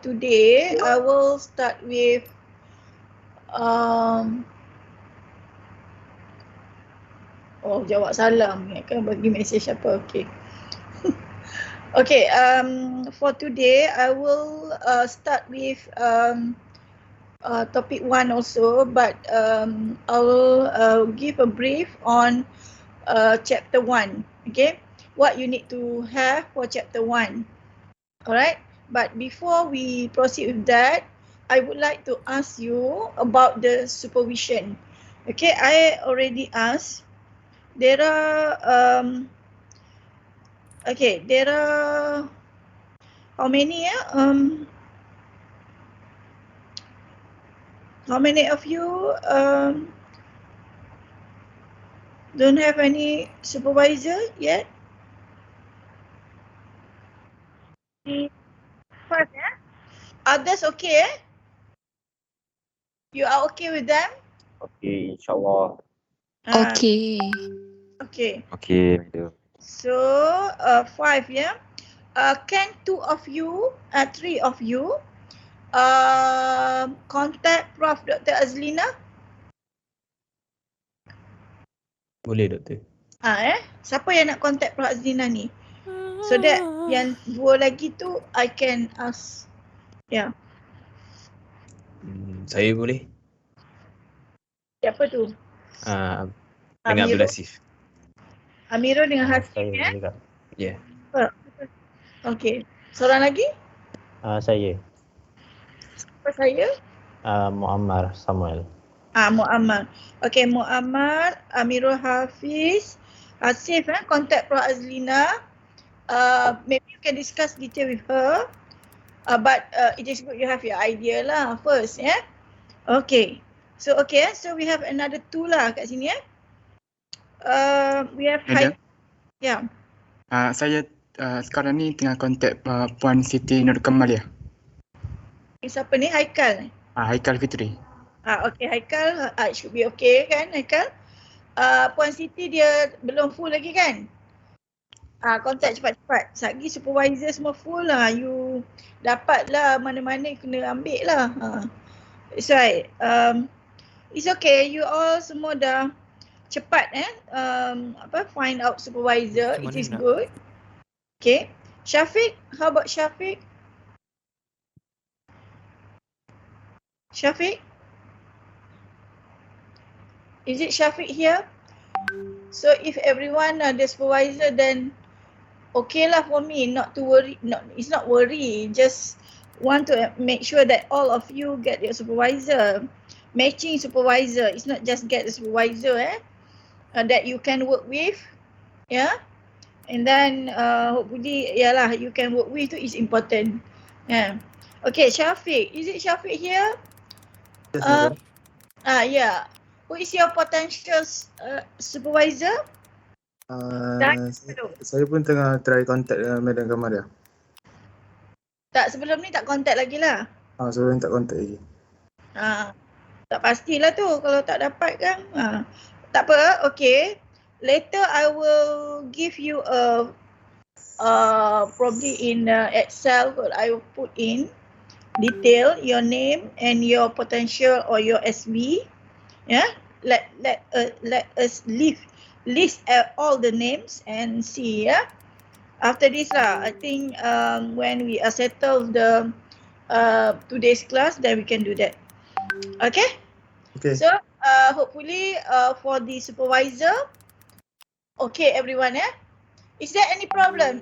today, I will start with jawab salam. Kan bagi mesej apa? Okay. Okay. For today, I will start with topic 1 also, but I will give a brief on chapter 1. Okay, what you need to have for chapter 1. Alright, but before we proceed with that, I would like to ask you about the supervision. Okay, I already asked. There are how many? How many of you don't have any supervisor yet? 5, yeah? Others okay? You are okay with them? Okay, insyaAllah. Okay. Okay. Okay, madam. So 5, yeah. Can 2 of you, 3 of you, contact Prof. Dr. Azlina? Boleh, Doktor. Siapa yang nak contact Prof. Azlina ni? So that yang 2 lagi tu I can ask. Yeah. Saya boleh. Siapa tu? Dengan Abdul Hasif. Amirul dengan Hasif, Saya ya? juga. Ya. Okay. Seorang lagi? Saya. Siapa saya? Muammar Samuel. Muammar. Okay, Muammar, Amirul Hafiz, Hasif, contact Prof. Azlina. Maybe you can discuss detail with her. But it is good you have your idea lah first, yeah? Okay. So we have another 2 lah kat sini, ya? We have Ya. Saya sekarang ni tengah kontak Puan Siti Nur Kemalia. Siapa ni? Haikal? Haikal Fitri. Okay, Haikal, it should be okay kan, Haikal? Puan Siti dia belum full lagi kan? Contact cepat-cepat. Sagi supervisor semua full lah. You dapat lah, mana-mana kena ambil lah. That's right. It's okay. You all semua dah cepat find out supervisor. It is good. Okay. Syafiq, how about Syafiq? Syafiq? Is it Syafiq here? So if everyone the supervisor, then okay lah for me, not to worry. It's not worry. Just want to make sure that all of you get your supervisor. Matching supervisor. It's not just get the supervisor that you can work with. Yeah. And then hopefully you can work with is important. Yeah. Okay, Syafiq. Is it Syafiq here? Yes, yeah. Who is your potential supervisor? Saya pun tengah try contact Madam Kamaria. Tak, sebelum ni tak contact lagi lah. Sebelum ni tak contact lagi. Tak pastilah tu kalau tak dapat kan. Tak apa, okay. Later I will give you probably in Excel what I will put in detail your name and your potential or your SB. Yeah, let us list all the names and see. Yeah, after this lah, I think when we are settled the today's class, then we can do that. Okay. Okay. So hopefully for the supervisor, okay everyone. Is there any problem?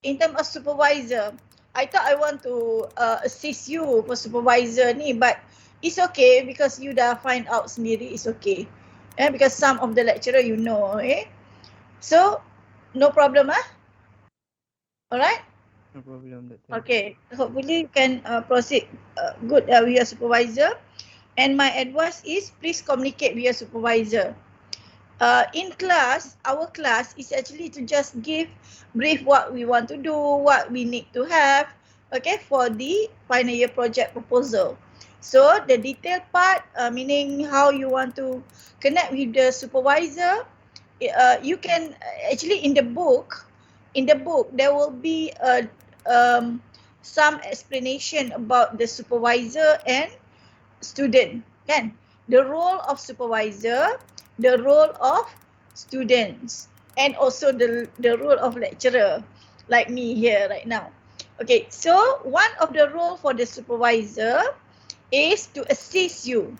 In terms of supervisor? I thought I want to assist you for supervisor ni, but it's okay because you dah find out sendiri, it's okay. Because some of the lecturer you know, So, no problem, Alright? No problem, Doctor. Okay, hopefully you can proceed good with your supervisor. And my advice is please communicate with your supervisor. In class, our class is actually to just give brief what we want to do, what we need to have, okay, for the final year project proposal. So the detailed part, meaning how you want to connect with the supervisor, you can actually in the book there will be some explanation about the supervisor and student, kan? The role of supervisor, the role of students, and also the role of lecturer, like me here right now. Okay, so one of the role for the supervisor is to assist you,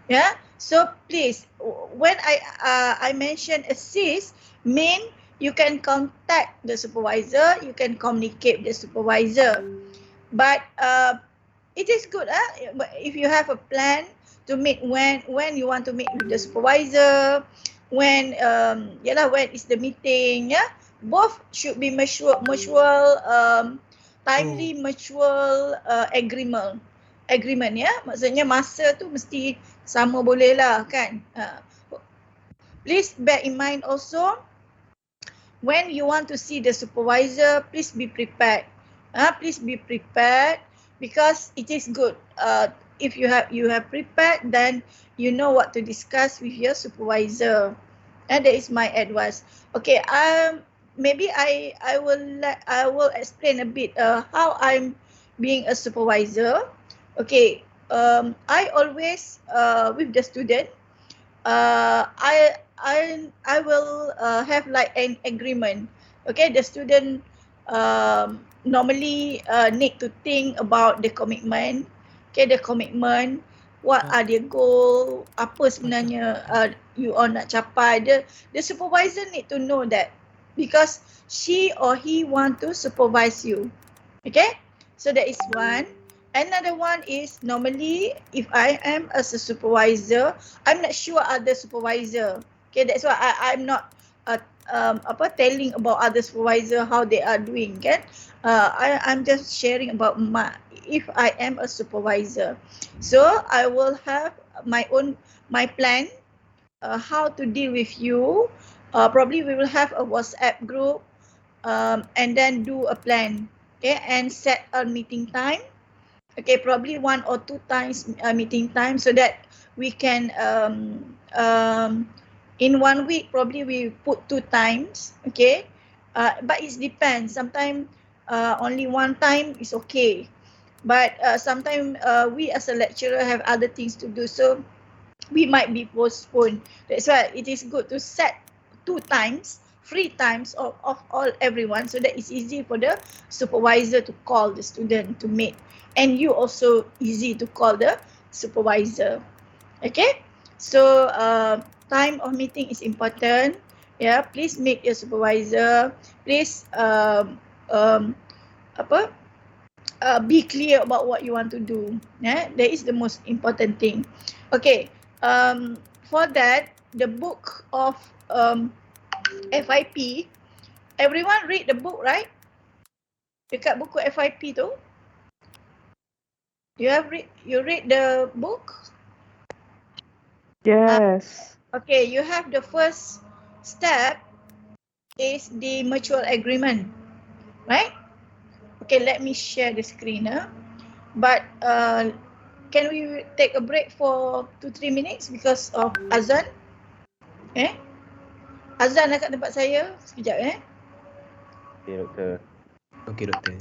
yeah. So please, when I mention assist, mean you can contact the supervisor, you can communicate with the supervisor, but it is good if you have a plan to meet when you want to meet with the supervisor, when when is the meeting, yeah. Both should be mutual timely mutual agreement ya. Maksudnya masa tu mesti sama boleh lah kan. Please bear in mind also, when you want to see the supervisor, please be prepared. Please be prepared, because it is good. If you have prepared, then you know what to discuss with your supervisor. And that is my advice. Okay, maybe I will explain a bit how I'm being a supervisor. Okay, I always with the student, I will have like an agreement. Okay, the student normally need to think about the commitment. Okay, the commitment, what are their goal, apa sebenarnya you all nak capai. The supervisor need to know that, because she or he want to supervise you. Okay, so that is one. Another one is, normally if I am as a supervisor, I'm not sure other supervisor. Okay, that's why I'm not telling about other supervisor how they are doing, kan? I'm just sharing about if I am a supervisor. So I will have my plan, how to deal with you. Probably we will have a WhatsApp group, and then do a plan, okay, and set a meeting time. Okay, probably 1 or 2 times meeting time, so that we can in 1 week probably we put 2 times. Okay, but it depends. Sometimes only 1 time is okay, but sometimes we as a lecturer have other things to do, so we might be postponed. That's why it is good to set 2 times, free times of all everyone, so that it's easy for the supervisor to call the student to meet, and you also easy to call the supervisor. Okay, so time of meeting is important. Yeah, please meet your supervisor. Please be clear about what you want to do. Yeah, that is the most important thing. Okay, for that, the book of FIP, everyone read the book, right? Dekat buku FIP tu, you read the book? Yes. Okay, you have the first step is the mutual agreement, right? Okay, let me share the screen. But can we take a break for 2-3 minutes because of azan? Azan dekat tempat saya. Sekejap Okay, doktor. Okey, doktor.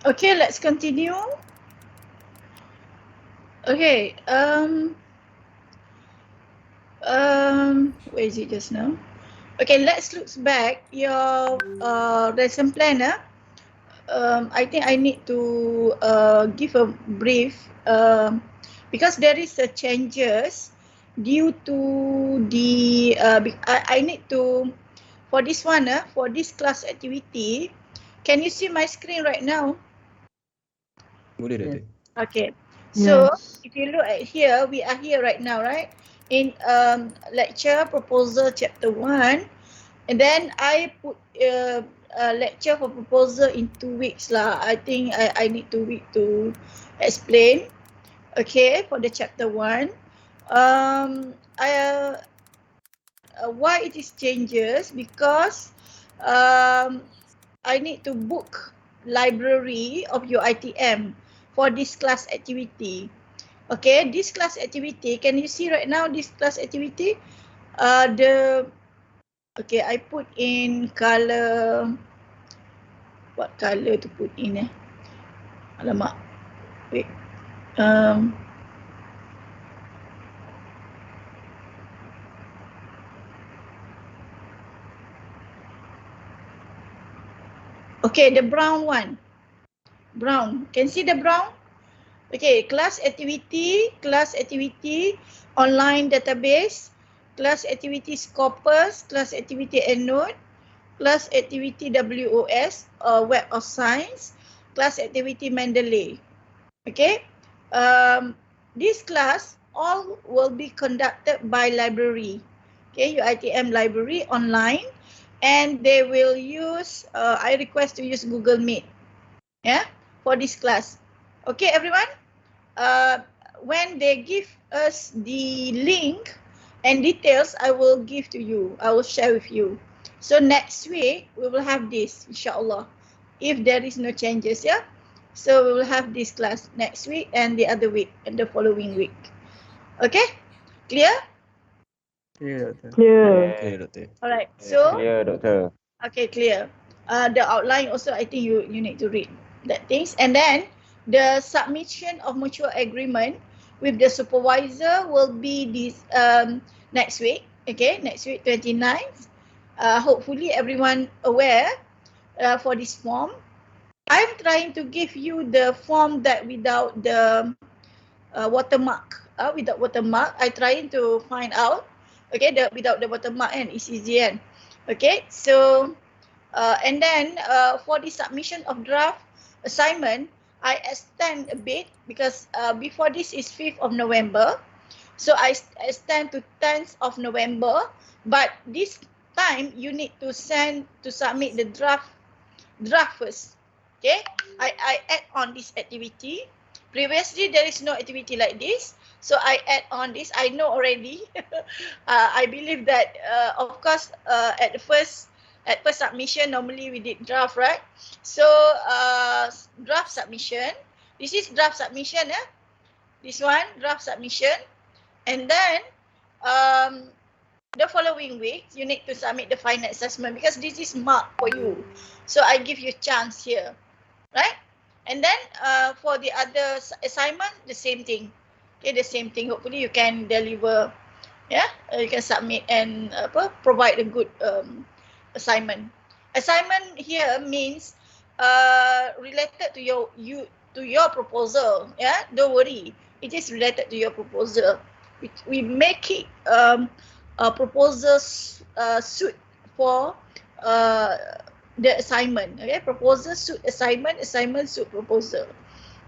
Okay, let's continue. Okay, where is it just now? Okay, let's look back your lesson plan. I think I need to give a brief because there is a changes due to the I need to for this one for this class activity. Can you see my screen right now? Boleh Doktor. Okay. So if you look at here, we are here right now, right? In lecture proposal chapter 1, and then I put lecture for proposal in 2 weeks lah. I think I need 2 weeks to explain. Okay, for the chapter 1. Why it is changes? Because I need to book library of your ITM for this class activity. Okay, this class activity, can you see right now this class activity? Okay, I put in color. What color to put in Alamak. Wait. Okay, the brown one. Brown. Can see the brown? Okay, class activity, online database, class activity Scopus, class activity EndNote, class activity WOS, Web of Science, class activity Mendeley. Okay, this class all will be conducted by library. Okay, your ITM library online, and they will use, I request to use Google Meet, yeah, for this class. Okay, everyone? When they give us the link and details, I will give to you. I will share with you. So next week, we will have this, inshallah, if there is no changes, yeah? So we will have this class next week and the other week and the following week. Okay? Clear? Clear, Doktor. Clear Doktor. Alright, so, Clear, Doktor. okay, clear. The outline also, I think you need to read that things. And then, the submission of mutual agreement with the supervisor will be this next week. Okay, next week, 29th. Hopefully everyone aware for this form. I'm trying to give you the form that without the watermark. Without watermark, I trying to find out. Okay, without the watermark, and it's easy. Okay, so and then for the submission of draft assignment, I extend a bit because before this is 5th of November. So I extend to 10th of November. But this time you need to submit the draft first. Okay, I add on this activity. Previously there is no activity like this. So I add on this. I know already. I believe that of course at first submission, normally we did draft, right? So draft submission. This is draft submission, This one, draft submission. And then the following week, you need to submit the final assessment because this is marked for you. So I give you a chance here, right? And then for the other assignment, the same thing. Okay, the same thing. Hopefully you can deliver, yeah? You can submit and provide a good assignment. Assignment here means related to your proposal. Yeah, don't worry. It is related to your proposal. We make it a proposal suit for the assignment. Okay, proposal suit assignment, assignment suit proposal.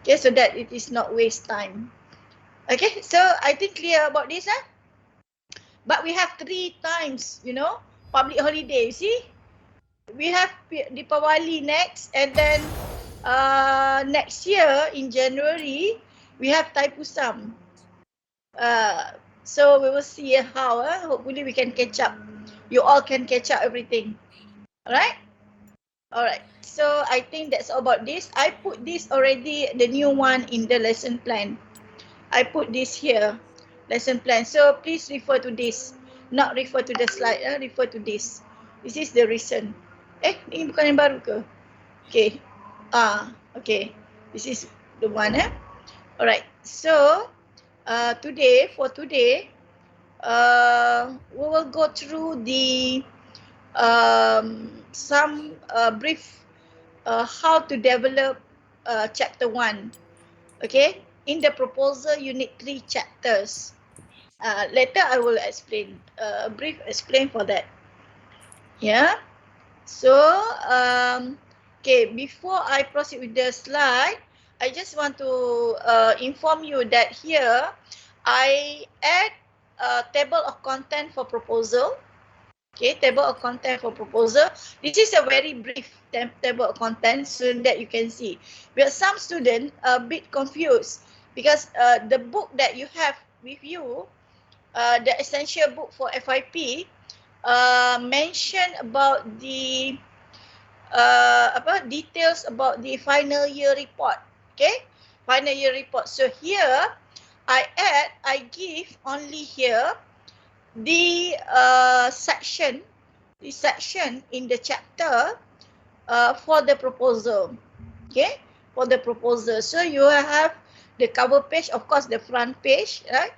Okay, so that it is not waste time. Okay, so I think clear about this, huh? But we have 3 times, public holiday. See, we have Deepawali next, and then next year in January we have Thaipusam. So we will see how. Hopefully we can catch up. You all can catch up everything. Alright? Alright. So I think that's all about this. I put this already, the new one in the lesson plan. I put this here, lesson plan. So please refer to this. Not refer to the slide, refer to this. This is the recent. Ni bukan yang baru ke? Okay. Okay. This is the one, Alright. So, for today, we will go through the some brief how to develop chapter 1. Okay, in the proposal you need 3 chapters. Later I will explain, brief explain for that. Yeah. So okay, before I proceed with the slide, I just want to inform you that here I add a table of content for proposal. Okay, table of content for proposal. This is a very brief table of content so that you can see. But some students are a bit confused because the book that you have with you, the essential book for FIP, mention about the details about the final year report. Okay, final year report. So here I give only here the section in the chapter for the proposal. Okay, for the proposal. So you have the cover page, of course the front page, right?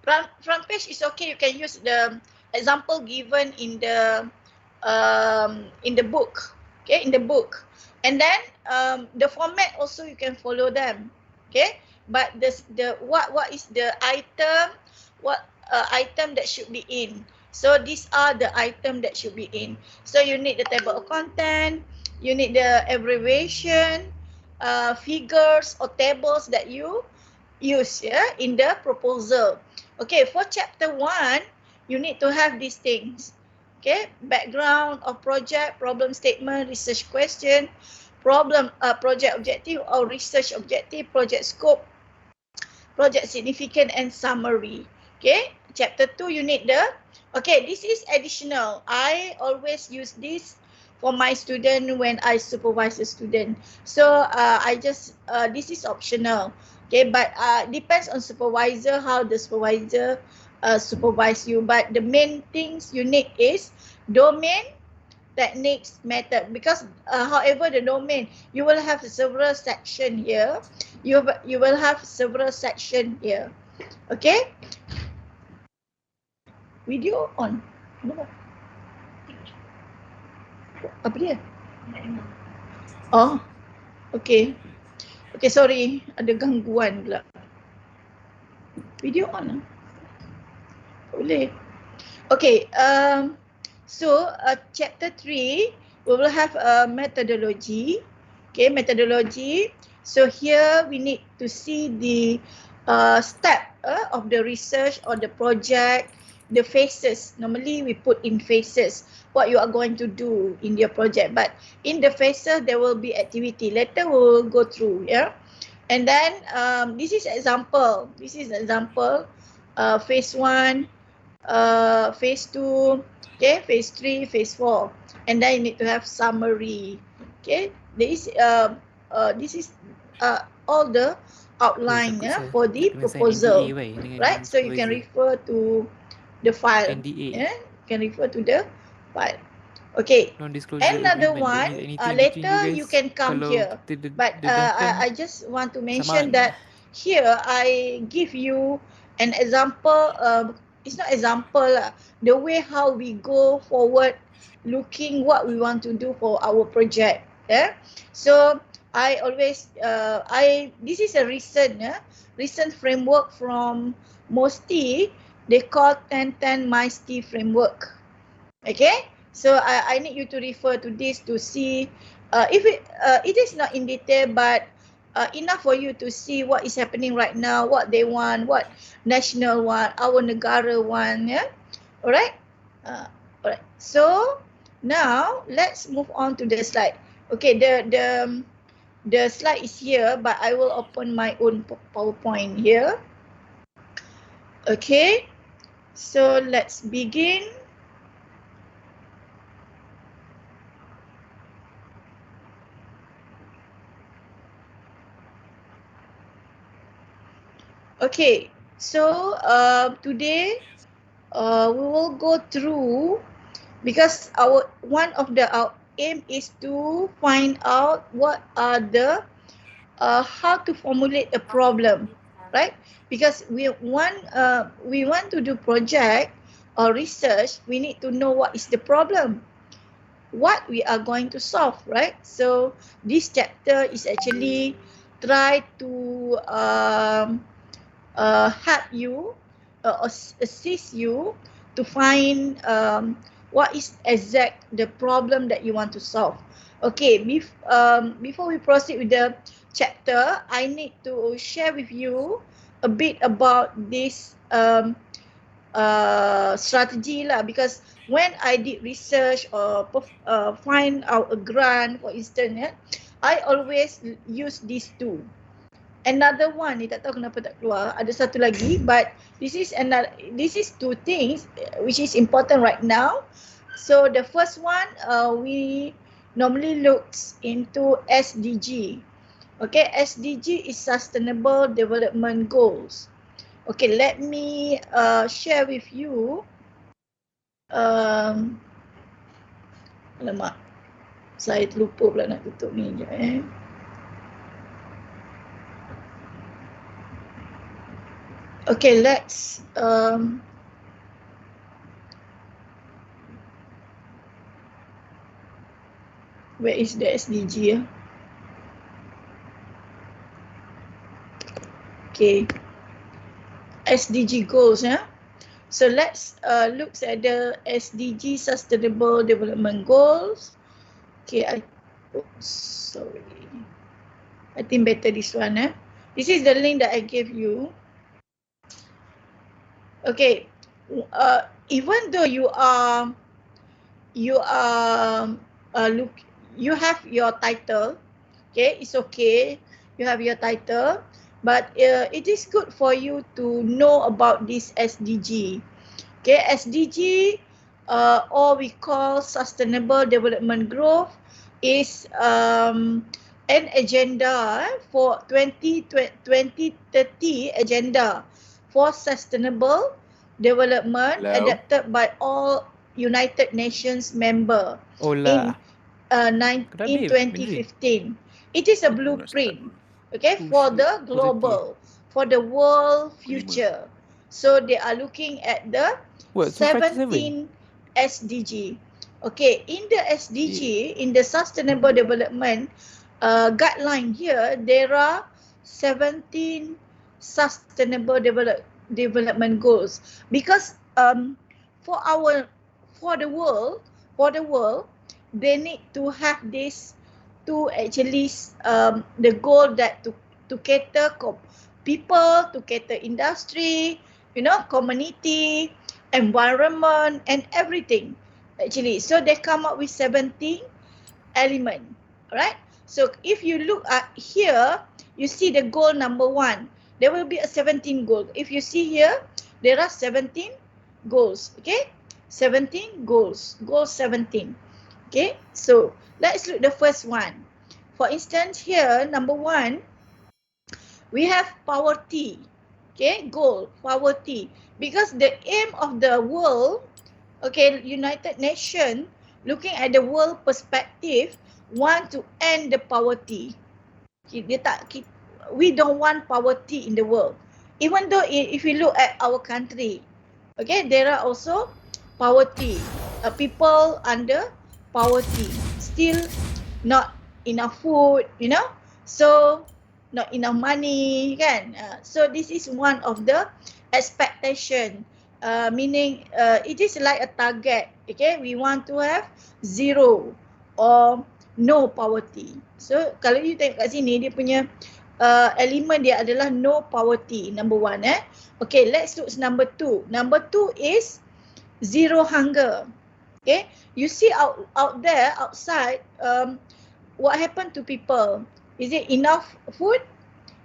Front page is okay. You can use the example given in the book. Okay, in the book. And then the format also you can follow them. Okay, but what is the item? What item that should be in? So these are the item that should be in. So you need the table of content. You need the abbreviation, figures or tables that you use in the proposal. Okay, for chapter 1, you need to have these things. Okay, background of project, problem statement, research question, project objective or research objective, project scope, project significance and summary. Okay, chapter 2 you need the, okay, this is additional. I always use this for my student when I supervise a student. So I just, this is optional. Okay, but depends on supervisor, how the supervisor supervise you. But the main things you need is domain, techniques, method. Because however the domain, you will have several section here. You will have several section here. Okay. Video on. Apa dia? Oh, okay. Okay, sorry. Ada gangguan pula. Video on. Boleh. Okay. So, chapter 3, we will have a methodology. Okay, methodology. So, here we need to see the step of the research or the project, the phases. Normally, we put in phases what you are going to do in your project. But in the phases, there will be activity. Later, we will go through, yeah. And then, this is example. This is example. Phase 1, phase 2, okay, phase 3, phase 4. And then you need to have summary. Okay, this is all the outline for the proposal, right? So you can refer to the file. Yeah, you can refer to the file. Okay, another one, later you can come here. But I just want to mention that here I give you an example. It's not example, the way how we go forward looking what we want to do for our project. Yeah, so I always this is a recent framework from MOSTI. They call 10-10 MISTI framework. Okay, so I need you to refer to this to see if it is not in detail, but enough for you to see what is happening right now, what they want, what national want, our negara want, yeah. Alright. Alright. So now let's move on to the slide. Okay, the slide is here, but I will open my own PowerPoint here. Okay. So let's begin. Okay, so today we will go through, because one of our aim is to find out what are the how to formulate a problem, right? Because we want to do project or research, we need to know what is the problem, what we are going to solve, right? So this chapter is actually try to help you, assist you to find what is exact the problem that you want to solve. Okay, before we proceed with the chapter, I need to share with you a bit about this strategy lah, because when I did research or find out a grant, for instance, yeah, I always use these two. Another one, ni tak tahu kenapa tak keluar, ada satu lagi, but this is two things which is important right now. So the first one, we normally looks into SDG. Okay, SDG is Sustainable Development Goals. Okay, let me share with you. Alamak, saya terlupa pula nak tutup ni je. Okay, let's where is the SDG? Okay, SDG goals, yeah. So let's look at the SDG Sustainable Development Goals. Okay, sorry, I think better this one, eh. This is the link that I gave you. Okay, even though you have your title, okay, it's okay, you have your title, but it is good for you to know about this SDG. Okay, SDG, or we call Sustainable Development Growth, is an agenda for 2030 agenda for sustainable development. Hello? Adopted by all United Nations member in 2015. It is a blueprint, okay, for the global, for the world future. So they are looking at the 17 SDG. Okay, in the SDG, in the Sustainable Development guideline here, there are 17 Sustainable Development Goals, because for the world, they need to have this to actually the goal that to cater people, to cater industry, you know, community, environment, and everything actually. So they come up with 17 elements, right? So if you look at here, you see the goal number 1. There will be a 17 goal. If you see here, there are 17 goals. Okay, 17 goals. Goal 17. Okay, so let's look the first one. For instance, here number 1, we have poverty. Okay, goal poverty, because the aim of the world, okay, United Nations, looking at the world perspective, want to end the poverty. We don't want poverty in the world. Even though if you look at our country, okay, there are also poverty, people under poverty, still not enough food, you know, so not enough money, kan? So this is one of the expectation, meaning it is like a target. Okay, we want to have 0 or no poverty. So kalau you tengok kat sini, dia punya elemen dia adalah no poverty, number 1. Okay, let's look number 2. Number 2 is zero hunger. Okay, you see out there outside, what happened to people? Is it enough food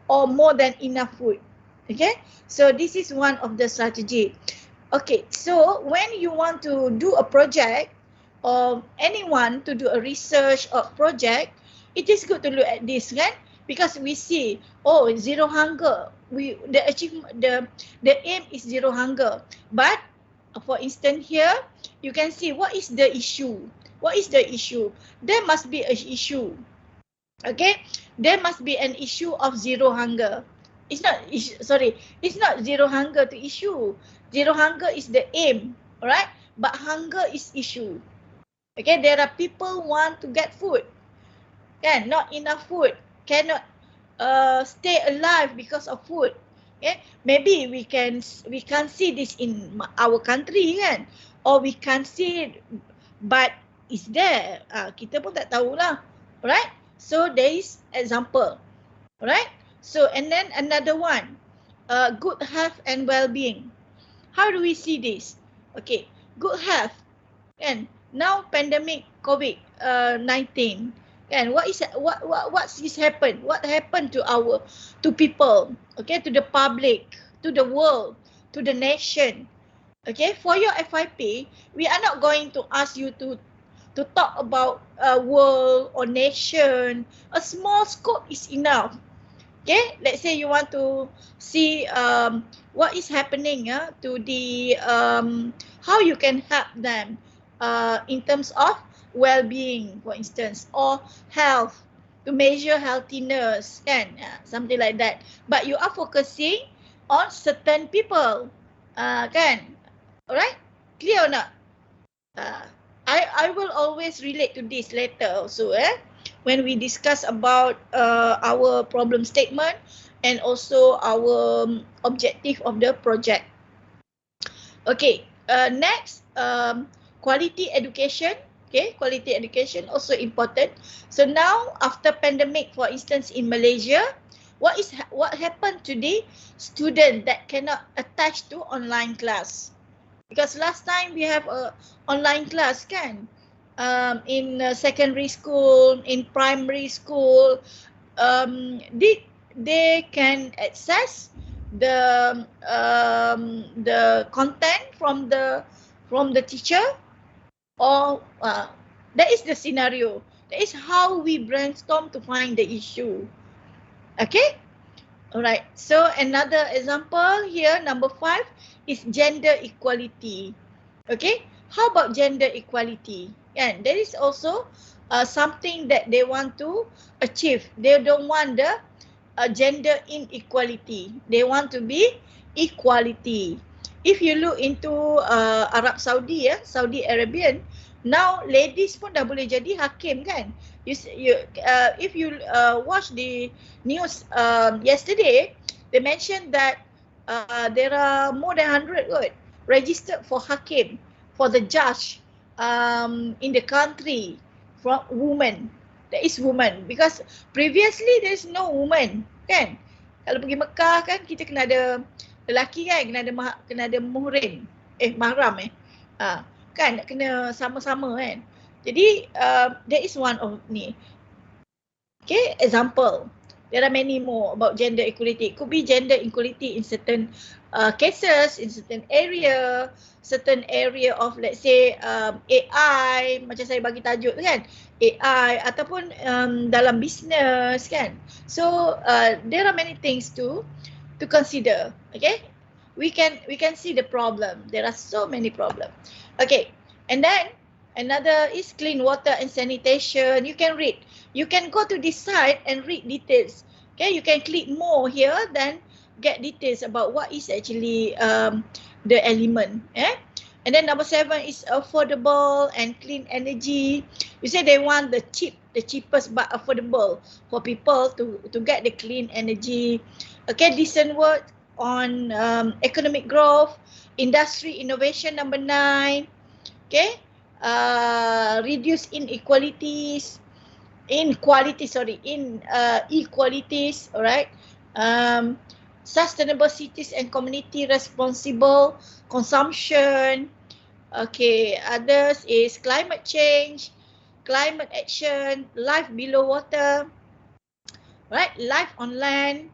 or more than enough food? Okay, so this is one of the strategy. Okay, so when you want to do a project or anyone to do a research or project, it is good to look at this, kan? Because we see, oh, zero hunger. The aim is zero hunger. But for instance here, you can see what is the issue. What is the issue? There must be an issue. Okay, there must be an issue of zero hunger. It's not zero hunger to issue. Zero hunger is the aim, alright? But hunger is issue. Okay, there are people want to get food. Kan, not enough food. Cannot stay alive because of food. Okay, maybe we can't see this in our country, kan? Or we can't see it, but it's there. Kita pun tak tahulah. Alright? So there is example. Alright? So and then another one, good health and well-being. How do we see this? Okay, good health. And now pandemic COVID-19. And what is happened? What happened to people? Okay, to the public, to the world, to the nation. Okay, for your FYP, we are not going to ask you to talk about world or nation. A small scope is enough. Okay, let's say you want to see what is happening to the how you can help them in terms of well-being, for instance, or health, to measure healthiness, kan? Something like that. But you are focusing on certain people, kan? Alright, clear or not? I will always relate to this later also, when we discuss about our problem statement and also our objective of the project. Okay, next, quality education. Okay, quality education also important. So now after pandemic, for instance, in Malaysia, what happened to the student that cannot attach to online class? Because last time we have a online class, kan? In secondary school, in primary school, they can access the content from the teacher, or that is the scenario. That is how we brainstorm to find the issue. Okay, alright. So another example here, number 5 is gender equality. Okay, how about gender equality? And that is also something that they want to achieve. They don't want the gender inequality. They want to be equality. If you look into Arab Saudi, Saudi Arabian, now ladies pun dah boleh jadi hakim, kan? If you watch the news yesterday, they mentioned that there are more than 100 registered for hakim, for the judge in the country, from women. That is woman, because previously there is no woman, kan? Kalau pergi Mekah, kan, kita kena ada lelaki, kan, kena ada muhrim, mahram, kan, kena sama-sama, kan. Jadi that is one of ni. Okay, example. There are many more about gender equality. It could be gender equality in certain cases, in certain area of, let's say, AI, macam saya bagi tajuk tu, kan, AI, ataupun dalam business, kan. So there are many things to consider. Okay, we can see the problem. There are so many problems. Okay, and then another is clean water and sanitation. You can read. You can go to this site and read details. Okay, you can click more here, then get details about what is actually the element. And then number 7 is affordable and clean energy. You say they want the cheapest but affordable for people to get the clean energy. Okay, decent work on economic growth, industry innovation, number 9. Okay, reduce inequalities. equalities, all right. Sustainable cities and community responsible consumption. Okay, others is climate change, climate action, life below water, right? Life on land,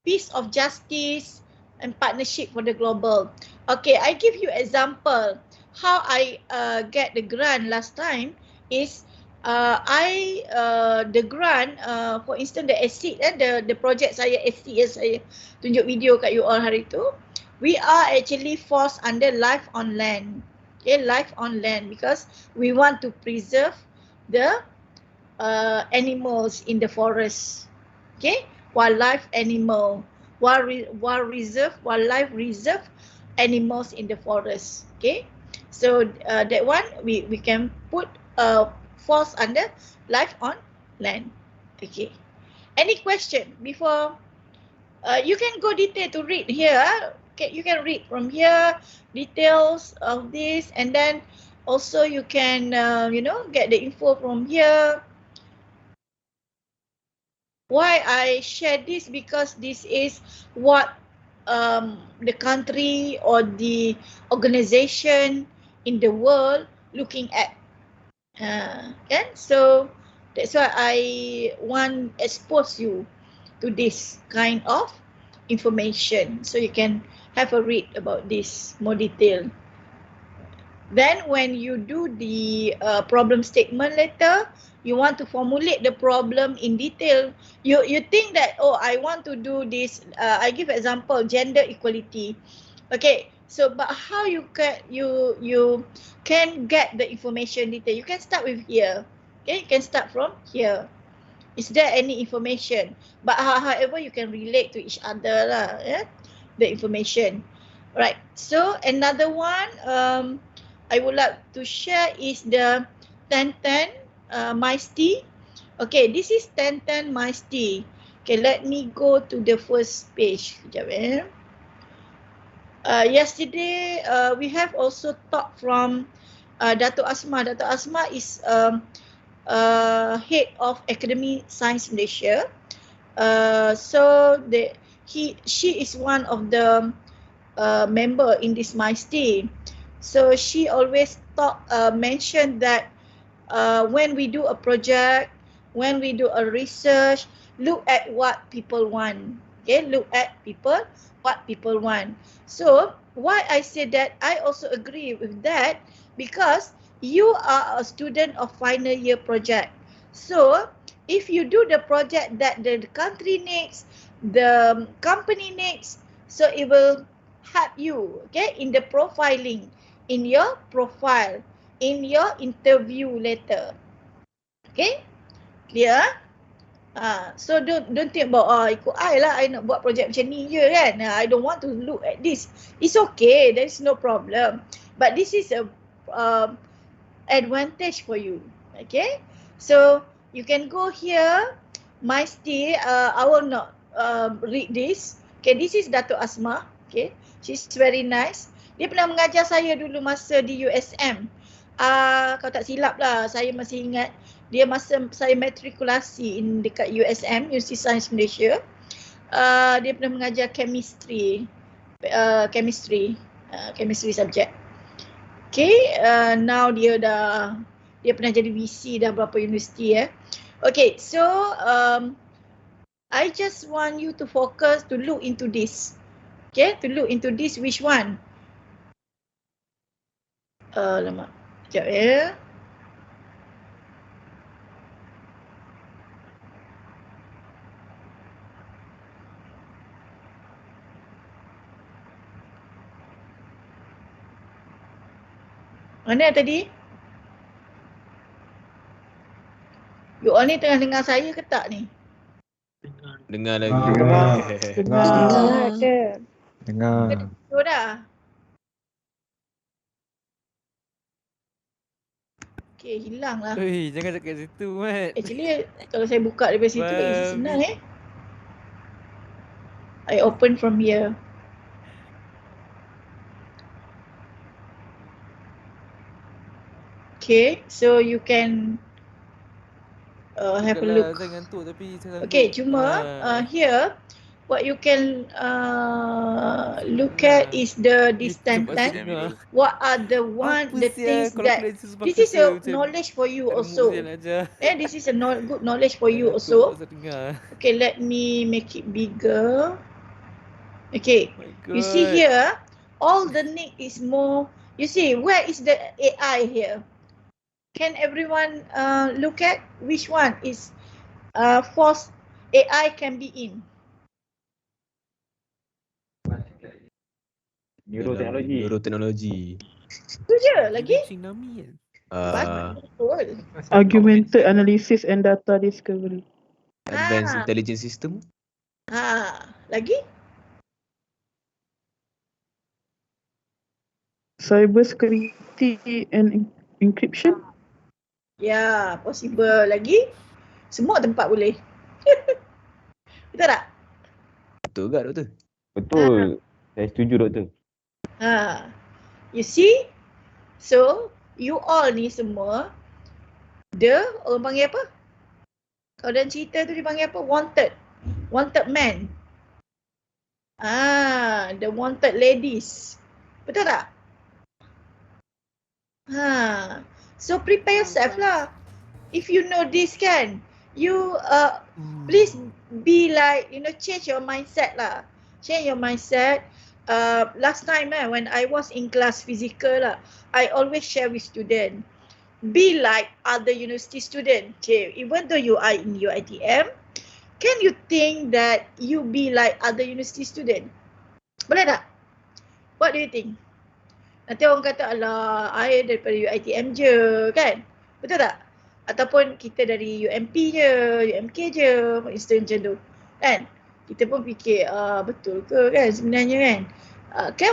peace of justice, and partnership for the global. Okay, I give you example. How I get the grant last time is the grant for instance the exit the project saya exit yang saya tunjuk video kat you all hari tu, we are actually forced under life on land. Okay, life on land because we want to preserve the animals in the forest. Okay, wildlife animal, wildlife reserve animals in the forest. Okay, so that one we can put falls under life on land. Okay, any question before? You can go detail to read here. Okay, you can read from here details of this, and then also you can get the info from here. Why I share this? Because this is what the country or the organization in the world looking at. Kan? So that's why I want expose you to this kind of information so you can have a read about this more detail. Then when you do the problem statement later, you want to formulate the problem in detail. You think that, oh, I want to do this. I give example, gender equality. Okay, so but how you can get the information detail? You can start with here. Okay, you can start from here. Is there any information? But however, you can relate to each other lah, yeah? The information. Right. So another one I would like to share is the 1010 MICE. Okay, this is 1010 MICE. Okay, let me go to the first page. Sekejap yesterday we have also talked from Dato' Asma. Dato' Asma is head of Academy Science Malaysia. So she is one of the member in this MICE. So she always mentioned that when we do a project, when we do a research, look at what people want. Okay, look at what people want. So why I say that, I also agree with that because you are a student of final year project. So if you do the project that the country needs, the company needs, so it will help you, okay, in the profiling, in your profile, in your interview letter. Okay, clear? So don't think about ikut I lah, I nak buat projek macam ni je kan. I don't want to look at this. It's okay, there is no problem. But this is a advantage for you. Okay, so you can go here. MICE, I will not read this. Okay, this is Dato' Asma. Okay, she's very nice. Dia pernah mengajar saya dulu masa di USM. Kalau tak silap lah, saya masih ingat dia masa saya matrikulasi dekat USM, University Science Malaysia. Dia pernah mengajar chemistry subject. Okay, now dia pernah jadi VC dah berapa universiti Okay, so I just want you to focus to look into this. Okay, to look into this, which one? Lama. Sekejap Mana tadi? You all ni tengah dengar saya ke tak ni? Dengar lagi. Dengar ke? Dengar. Betul dah. Okay, hilang lah. Ui, jangan dekat situ, Mat. Actually, kalau saya buka daripada situ lagi senang I open from here. Okay, so you can Have a Bukanlah look. saya ngantuk tapi saya sanggup. Okay, cuma here what you can look at is this sentence. What are the things that this is a knowledge for you also. This is a good knowledge for you also. Okay, let me make it bigger. Okay, you see here, all the need is more. You see, where is the AI here? Can everyone look at which one is force AI can be in? Neuroteknologi. Itu je lagi. Betul. Augmented analysis and data discovery. Advanced intelligence system. Lagi? Cyber security and encryption. Ya, possible lagi. Semua tempat boleh. Betul tak? Betul tak, Doktor? Betul. Saya setuju, Doktor. You see? So, you all ni semua, orang panggil apa? Kalau dalam cerita tu dia panggil apa? Wanted man. The wanted ladies. Betul tak? So prepare yourself lah. If you know this kan, you please be like, change your mindset lah. Change your mindset. Last time when I was in class physical lah, I always share with student, be like other university student. Okay, even though you are in UiTM, can you think that you be like other university student? Boleh tak? What do you think? Nanti orang kata, alah, I daripada UiTM je, kan? Betul tak? Ataupun kita dari UMP je, UMK je, instant macam tu. Kan? Kita pun fikir, betul ke kan sebenarnya kan? Can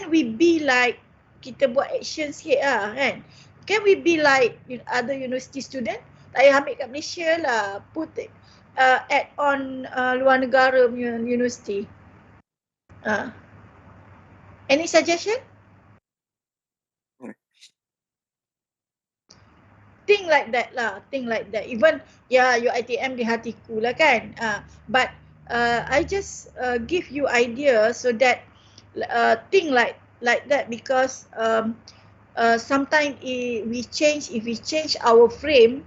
we be like, kita buat action sikit lah kan? Can we be like other university student? Tak payah ambil kat Malaysia lah, put add on luar negara punya university. Any suggestion? Think like that lah, think like that. Even UiTM di hatiku lah kan. But I just give you idea so that think like that, because sometimes if we change our frame,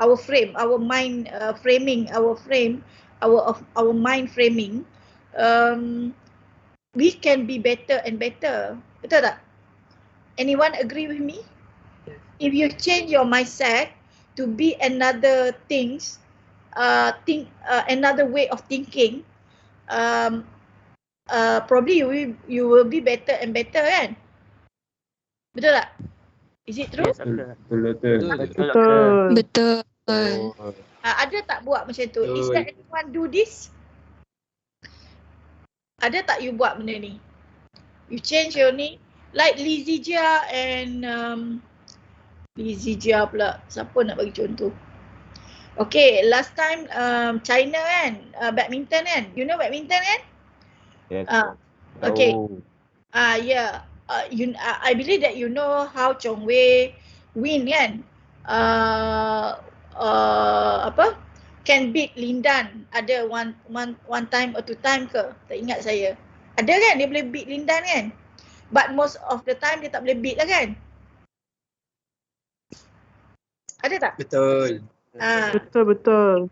our mind framing, our mind framing, we can be better and better. Betul tak? Anyone agree with me? If you change your mindset to be another things, another way of thinking, probably you will be better and better kan? Betul tak? Is it true? Betul. Ada tak buat macam tu? Is that anyone do this? Ada tak you buat benda ni? You change your ni, like Lizzie Jia and Lizzie Jia pula. Siapa nak bagi contoh? Okay, last time China kan, badminton kan? You know badminton kan? Yes. Okay. Yeah. I believe that you know how Chong Wei win kan? Can beat Lindan. Ada one time or two time ke? Tak ingat saya. Ada kan dia boleh beat Lindan kan? But most of the time dia tak boleh beat lah kan? Ada tak? Betul. Betul.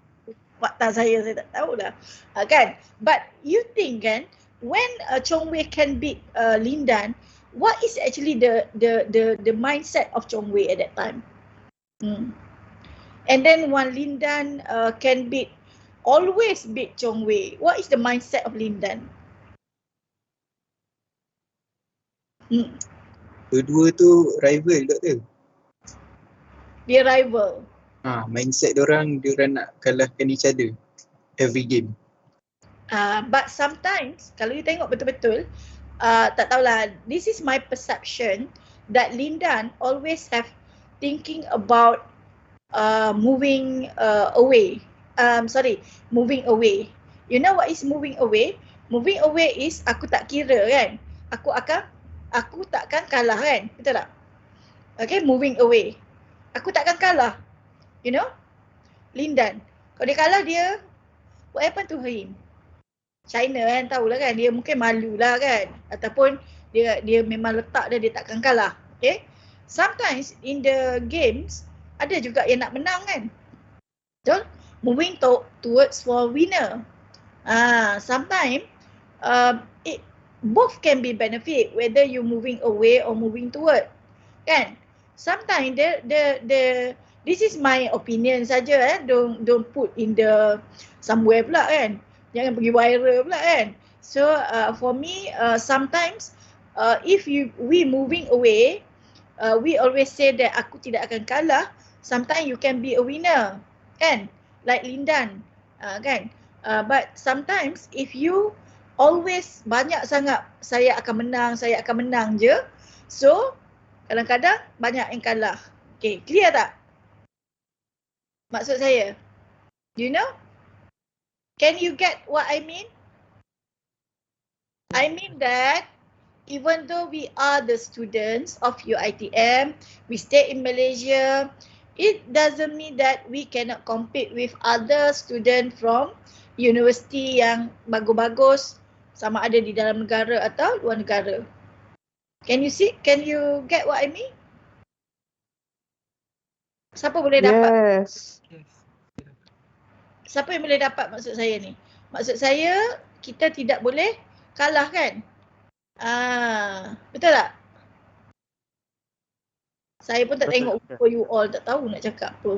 Fakta saya tak tahulah. Kan? But you think kan, when Chong Wei can beat Lindan, what is actually the mindset of Chong Wei at that time? And then when Lindan can always beat Chong Wei, what is the mindset of Lindan? Dua-dua tu rival, Doktor. Dia rival. Mindset diorang nak kalahkan each other every game. But sometimes kalau you tengok betul-betul, tak tahulah, this is my perception that Lindan always have thinking about moving away. Moving away. You know what is moving away? Moving away is aku tak kira kan. Aku takkan kalah kan. Betul tak? Okay, moving away. Aku takkan kalah. You know? Lindan. Kalau dia kalah dia, what happened to him? China kan, tahulah kan, dia mungkin malu lah kan. Ataupun dia memang letak dia takkan kalah. Okay. Sometimes in the games, ada juga yang nak menang kan. Betul? Moving towards for winner. Sometimes both can be benefit, whether you moving away or moving toward. Kan? Sometimes this is my opinion saja don't put in the somewhere pula kan. Jangan pergi viral pula kan. So for me sometimes if we moving away, we always say that aku tidak akan kalah. Sometimes you can be a winner kan, like Lindan kan. But sometimes if you always banyak sangat saya akan menang je, so kadang-kadang banyak yang kalah. Okay, clear tak maksud saya? Do you know? Can you get what I mean? I mean that even though we are the students of UiTM, we stay in Malaysia, it doesn't mean that we cannot compete with other students from universiti yang bagus-bagus, sama ada di dalam negara atau luar negara. Can you see? Can you get what I mean? Siapa boleh dapat? Yes. Siapa yang boleh dapat maksud saya ni? Maksud saya kita tidak boleh kalah kan? Betul tak? Saya pun tak tengok for you all, tak tahu nak cakap apa.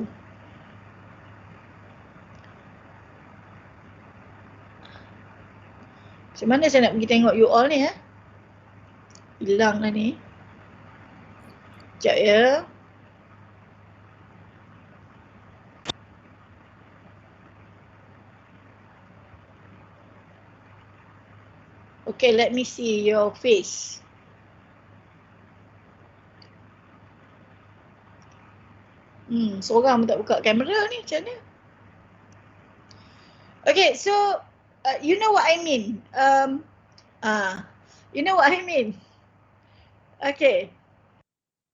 Macam mana saya nak pergi tengok you all ni Hilang lah ni. Sekejap ya. Okay, let me see your face. Seorang pun tak buka kamera ni, macam mana? Okay, so you know what I mean. You know what I mean. Okay.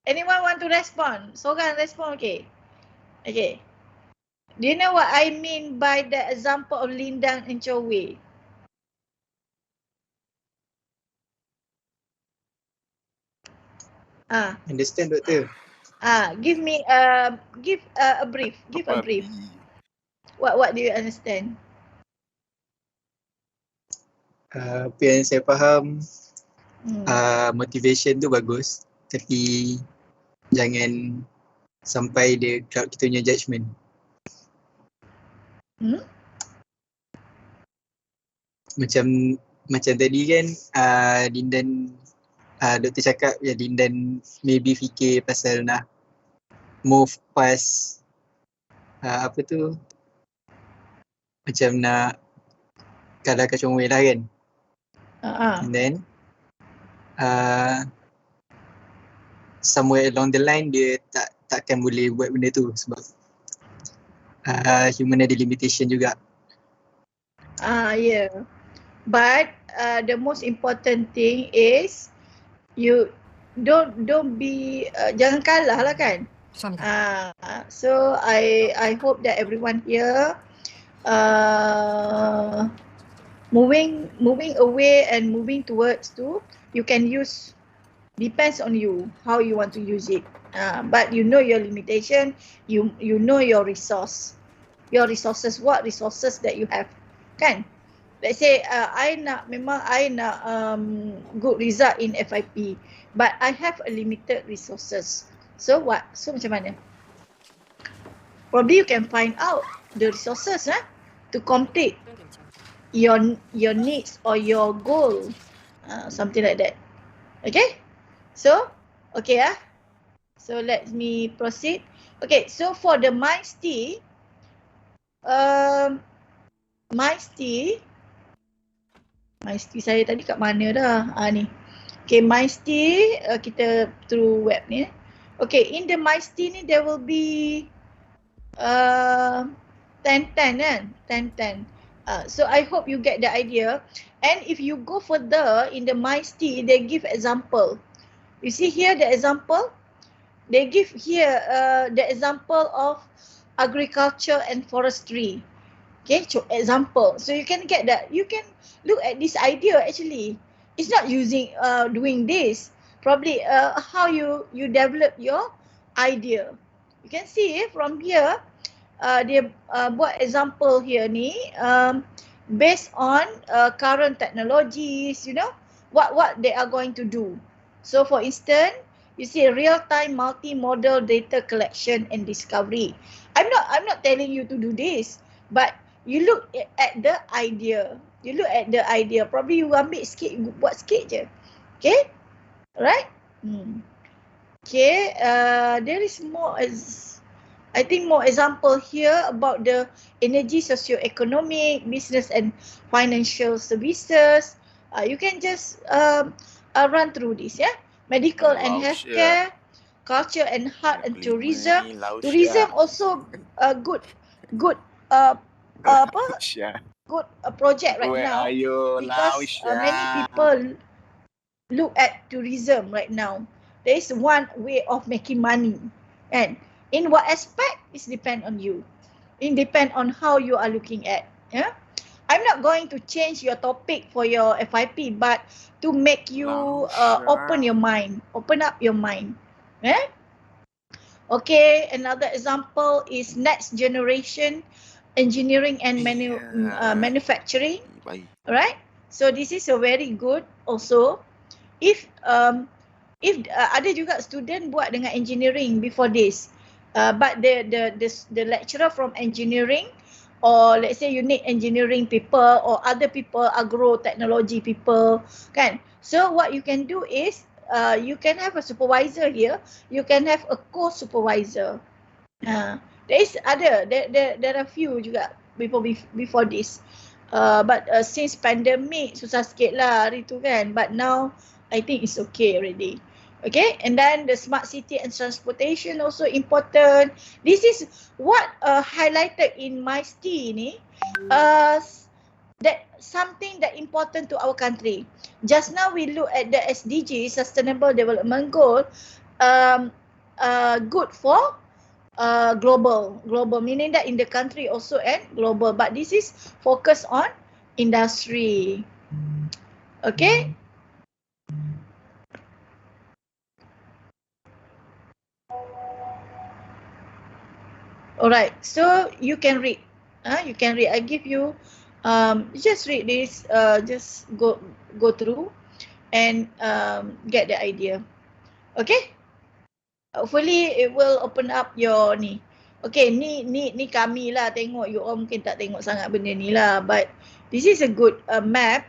Anyone want to respond? Seorang respond, okay. Okay. Do you know what I mean by the example of Lindan and Chow Wei? Understand, Doktor? Give me a brief. Give a brief. What do you understand? Apa yang saya faham, motivation tu bagus, tapi jangan sampai dia crowd kita punya judgement. Macam tadi kan, Lindan, Doktor cakap ya Lindan maybe fikir pasal nak move past apa tu, macam nak kalahkan Chong Wei lah kan. And then somewhere along the line dia takkan boleh buat benda tu sebab human ada limitation juga. Yeah. But the most important thing is you don't be jangan kalah lah kan. So I hope that everyone here moving away and moving towards to, you can use, depends on you how you want to use it. But you know your limitation, you know your resources, what resources that you have kan. Let's say I nak good result in FIP, but I have a limited resources. So what? So macam mana? Probably you can find out the resources to complete your needs or your goal, something like that. Okay? So okay so let me proceed. Okay, so for the MyST, MyST saya tadi kat mana dah? Ni. Okay, MyST kita through web ni. Okay, in the MyST ni there will be 10-10 kan? 10-10. So I hope you get the idea. And if you go further in the MyST, they give example. You see here the example? They give here the example of agriculture and forestry. Okay, example. So you can get that. You can look at this idea actually. It's not using doing this. Probably how you develop your idea. You can see from here dia buat example here ni based on current technologies, you know, what they are going to do. So for instance, you see real-time multimodal data collection and discovery. I'm not telling you to do this, but you look at the idea. You look at the idea. Probably you ambil sikit, you buat sikit je. Okay? Alright? Okay, there is more I think more example here about the energy, socio-economic, business and financial services. You can just run through this, yeah. Medical and healthcare, culture and art and tourism. Tourism also a good apa? Good project right now because many people look at tourism right now. There is one way of making money, and in what aspect is depend on you. It depend on how you are looking at. Yeah, I'm not going to change your topic for your FIP, but to make you open your mind, open up your mind. Yeah. Okay, another example is next generation engineering and manufacturing. Alright, so this is a very good also. If ada juga student buat dengan engineering before this, but the lecturer from engineering, or let's say you need engineering people or other people, agro technology people, kan? So what you can do is you can have a supervisor here, you can have a co-supervisor. There are few juga before this. But since pandemic susah sikit lah hari tu kan, but now I think it's okay already. Okay, and then the smart city and transportation also important. This is what highlighted in my STI ni, that something that important to our country. Just now we look at the SDG, Sustainable Development Goal, good for global meaning that in the country also and global, but this is focus on industry. Okay. Alright, so you can read. You can read. I give you just read this, just go through and get the idea. Okay? Hopefully it will open up your ni. Okay, ni kami lah tengok, you all mungkin tak tengok sangat benda ni lah, but this is a good map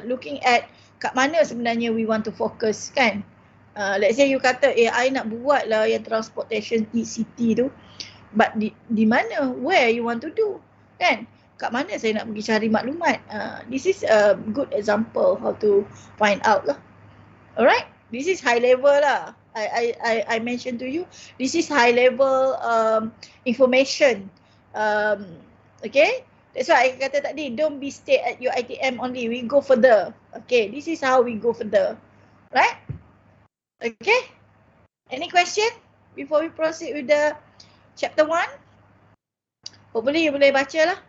looking at kat mana sebenarnya we want to focus kan. Let's say you kata I nak buat lah yang transportation city tu, but di mana, where you want to do kan, kat mana saya nak pergi cari maklumat. This is a good example how to find out lah. Alright, this is high level lah. I mentioned to you, this is high level information. Okay, that's why I kata tadi, don't be stay at your ITM only, we go further. Okay, this is how we go further. Right? Okay, any question before we proceed with the chapter 1? Hopefully you boleh baca lah,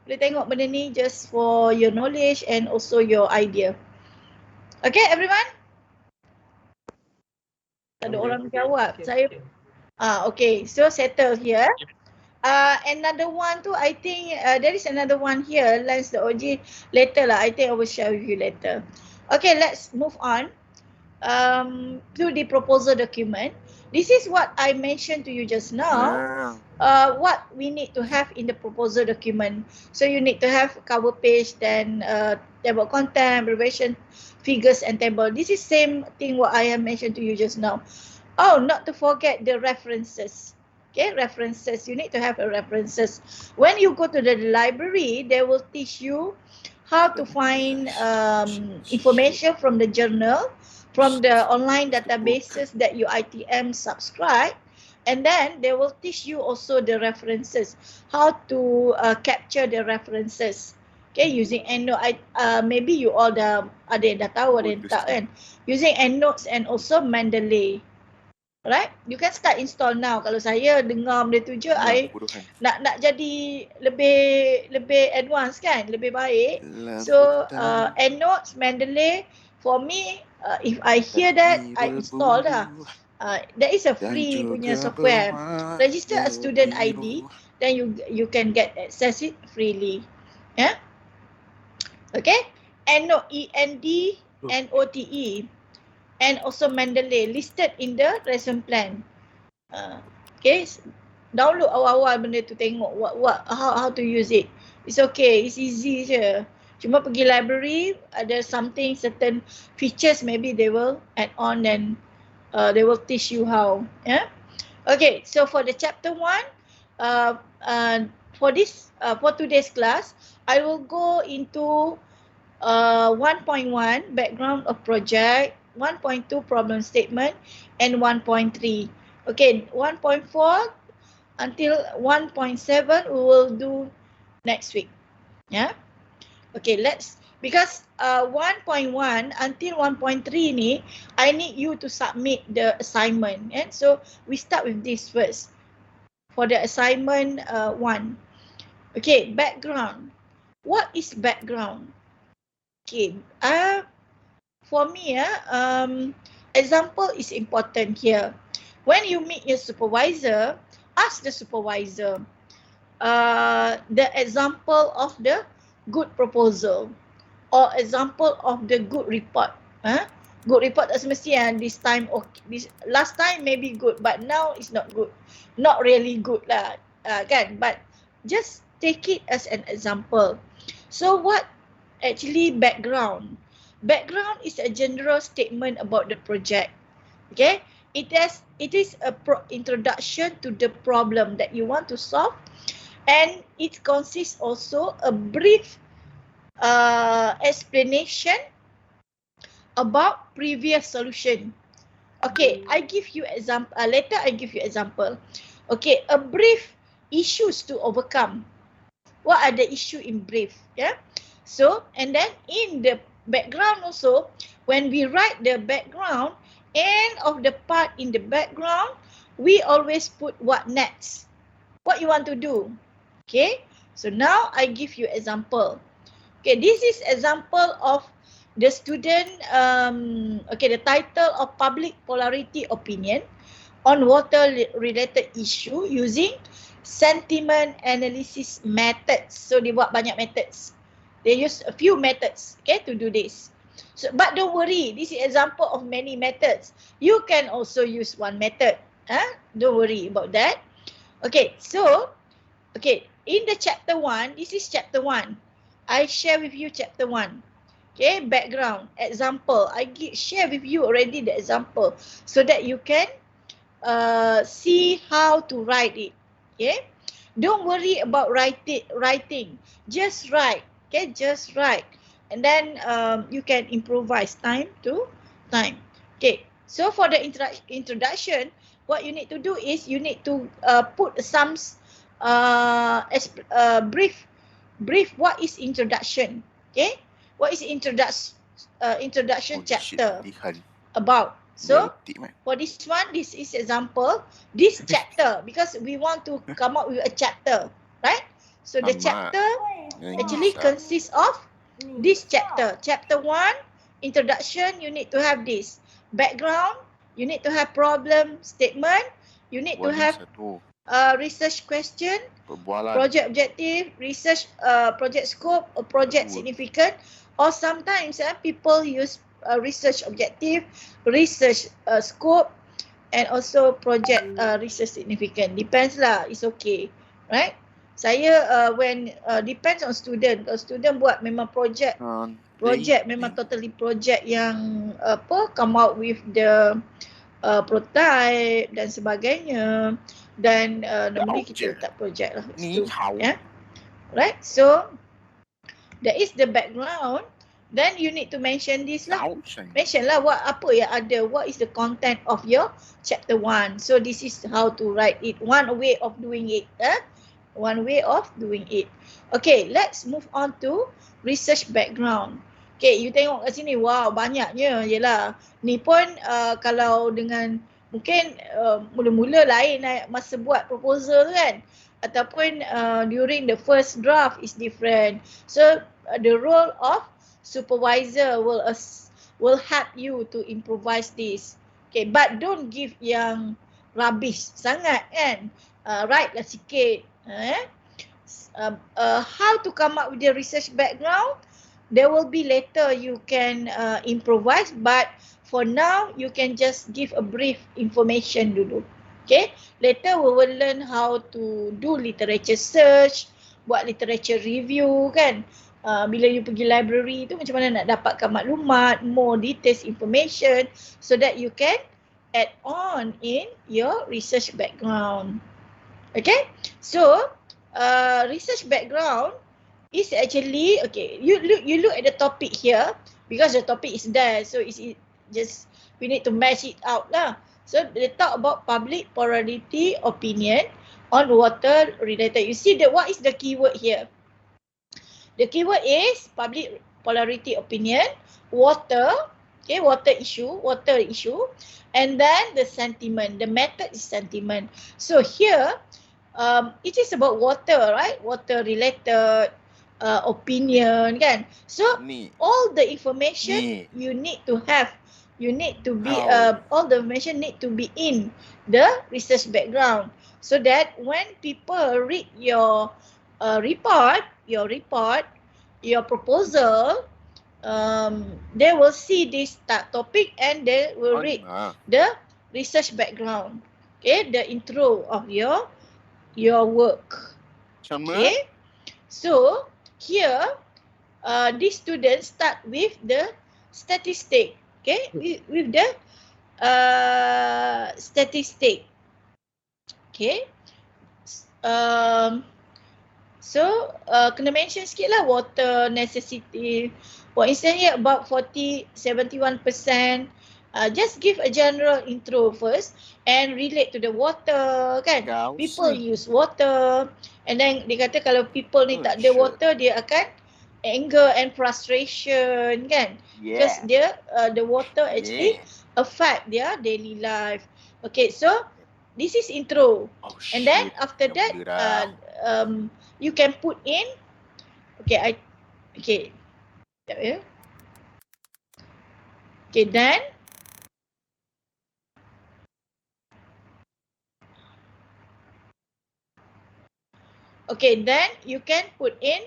boleh tengok benda ni just for your knowledge and also your idea. Okay everyone? Tak ada orang jawab. Saya okay, so settle here. Another one tu, I think there is another one here, Lance the OG later lah. I think I will share with you later. Okay, let's move on to the proposal document. This is what I mentioned to you just now. What we need to have in the proposal document. So you need to have cover page, then table content, abbreviation, figures and table. This is same thing what I have mentioned to you just now. Oh, not to forget the references. Okay, references. You need to have a references. When you go to the library, they will teach you how to find information from the journal, from the online databases that you ITM subscribe, and then they will teach you also the references, how to capture the references. Okay, using EndNote, maybe you all dah ada yang dah tahu, ada yang tak kan. Using EndNotes and also Mendeley. Right? You can start install now. Kalau saya dengar benda tu je, I nak jadi lebih advance kan, lebih baik. So EndNotes, Mendeley, for me, if I hear that, I install dah. That is a free punya software. Register a student ID, then you can get access it freely. Yeah. Okay. EndNote, EndNote, and also Mendeley listed in the lesson plan. Okay, download awal-awal benda tu, tengok how to use it. It's okay, it's easy je. Cuma pergi library, ada something, certain features maybe they will add on and they will teach you how. Yeah. Okay, so for the chapter 1, for today's class, I will go into 1.1 background of project, 1.2 problem statement, and 1.3. Okay, 1.4 until 1.7 we will do next week. Yeah. Okay, because 1.1 until 1.3 ni, I need you to submit the assignment. And so we start with this first for the assignment 1. Okay, background. What is background? Okay, for me, example is important here. When you meet your supervisor, ask the supervisor the example of the good proposal or example of the good report. Good report tak semestinya this time, okay, last time maybe good, but now it's not good. Not really good lah, kan? But just take it as an example. So what actually background? Background is a general statement about the project. Okay, it is a introduction to the problem that you want to solve, and it consists also a brief explanation about previous solution. Okay, I give you example. Later I give you example. Okay, a brief issues to overcome. What are the issue in brief? Yeah. So, and then in the background also, when we write the background, end of the part in the background, we always put what next. What you want to do. Okay. So now I give you example. Okay, this is example of the student, okay, the title of public polarity opinion on water related issue using sentiment analysis methods. So they buat banyak methods. They use a few methods, okay, to do this. So, but don't worry, this is example of many methods. You can also use one method. Don't worry about that. Okay, so, okay, in the chapter 1, this is chapter 1. I share with you chapter 1. Okay, background, example. I share with you already the example so that you can see how to write it. Okay, don't worry about writing. Just write. Okay, just write. And then you can improvise time to time. Okay, so for the introduction, what you need to do is you need to put some brief. What is introduction? Okay, what is introduction chapter about? So for this one, this is example. This chapter, because we want to come up with a chapter, right? So the chapter actually consists of this chapter. Chapter 1, introduction, you need to have this. Background, you need to have problem statement. You need to have research question, project objective, research project scope, or project significant. Or sometimes people use research objective, research scope, and also project research significant. Depends lah, it's okay, right? Saya when depends on student. Kalau student buat memang project memang totally project yang come out with the prototype dan sebagainya, dan normally kita letak project lah situ, yeah, right? So that is the background. Then you need to mention this lah. Mention lah apa yang ada. What is the content of your chapter 1? So this is how to write it. One way of doing it. One way of doing it. Okay, let's move on to research background. Okay, you tengok kat sini. Wow, banyaknya. Yelah. Ni pun kalau dengan mungkin mula-mula lain masa buat proposal tu kan, ataupun during the first draft is different. So the role of supervisor will help you to improvise this. Okay, but don't give yang rubbish sangat kan. Write lah sikit. How to come up with the research background, there will be later you can improvise, but for now you can just give a brief information dulu. Okay, later we will learn how to do literature search, buat literature review kan. Bila you pergi library tu macam mana nak dapatkan maklumat, more details information so that you can add on in your research background. Okay, so research background is actually, okay, you look at the topic here because the topic is there, so it's just we need to match it out lah. So they talk about public plurality opinion on water related. You see that what is the keyword here? The keyword is public polarity opinion, water, okay, water issue, and then the sentiment. The method is sentiment. So here, it is about water, right? Water related opinion, kan? So all the information you need to have, you need to be all the information need to be in the research background, so that when people read your report, your proposal, they will see this topic and they will read the research background. Okay, the intro of your work. Okay, so here these students start with the statistic. Okay, with the statistic. Okay, so kena mention sikit lah water necessity. For instance here about 71%. Just give a general intro first and relate to the water kan. People use water, and then dia kata kalau people ni tak ada water, dia akan anger and frustration kan. Because dia the water actually affect their daily life. Okay, so this is intro. And then after that you can put in, okay, okay, then then you can put in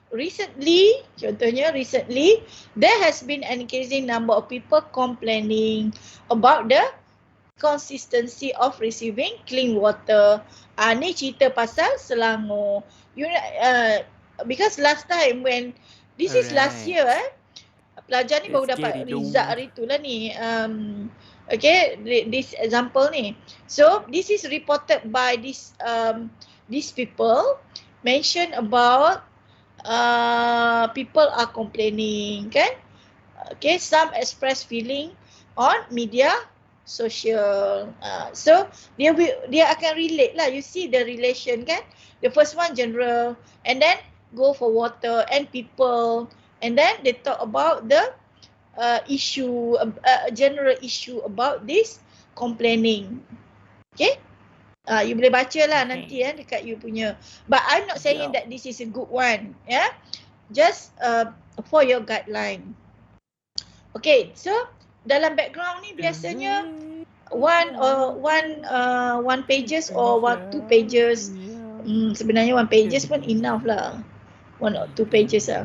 recently, contohnya recently there has been an increasing number of people complaining about the consistency of receiving clean water. Ni cerita pasal Selangor. Because last time when this is last year pelajar ni baru dapat result hari tu lah ni. Okay, this example ni. So this is reported by these people mention about people are complaining kan. Okay, some express feeling on media social. So dia akan relate lah. You see the relation kan. The first one general, and then go for water and people, and then they talk about the issue, general issue about this complaining. Okay, you boleh baca lah nanti dekat you punya. But I'm not saying that this is a good one, yeah. Just for your guideline. Okay, so dalam background ni biasanya one pages or 2 pages. Sebenarnya 1 pages pun enough lah. 1 or 2 pages lah.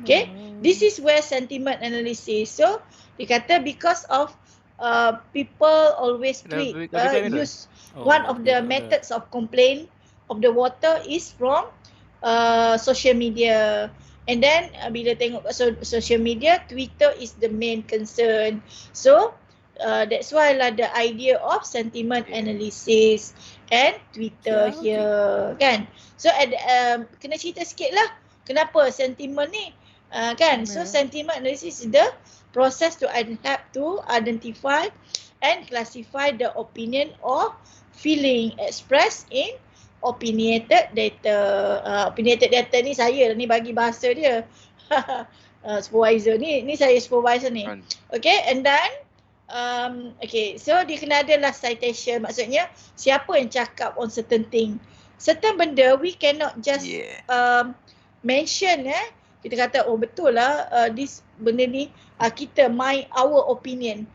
Okay, this is where sentiment analysis. So dia kata because of people always use one of the methods of complaint of the water is from social media. And then bila tengok social media, Twitter is the main concern. So that's why lah the idea of sentiment analysis and Twitter here kan. So kena cerita sikit lah kenapa sentiment ni kan. So sentiment analysis is the process to help to identify and classify the opinion or feeling expressed in opinionated data. Opinionated data ni saya ni bagi bahasa dia. Supervisor ni saya supervisor ni. Okay, and then Okay, so dia kena ada lah citation. Maksudnya siapa yang cakap on certain thing. Certain benda we cannot just mention kita kata oh betul lah this benda ni kita our opinion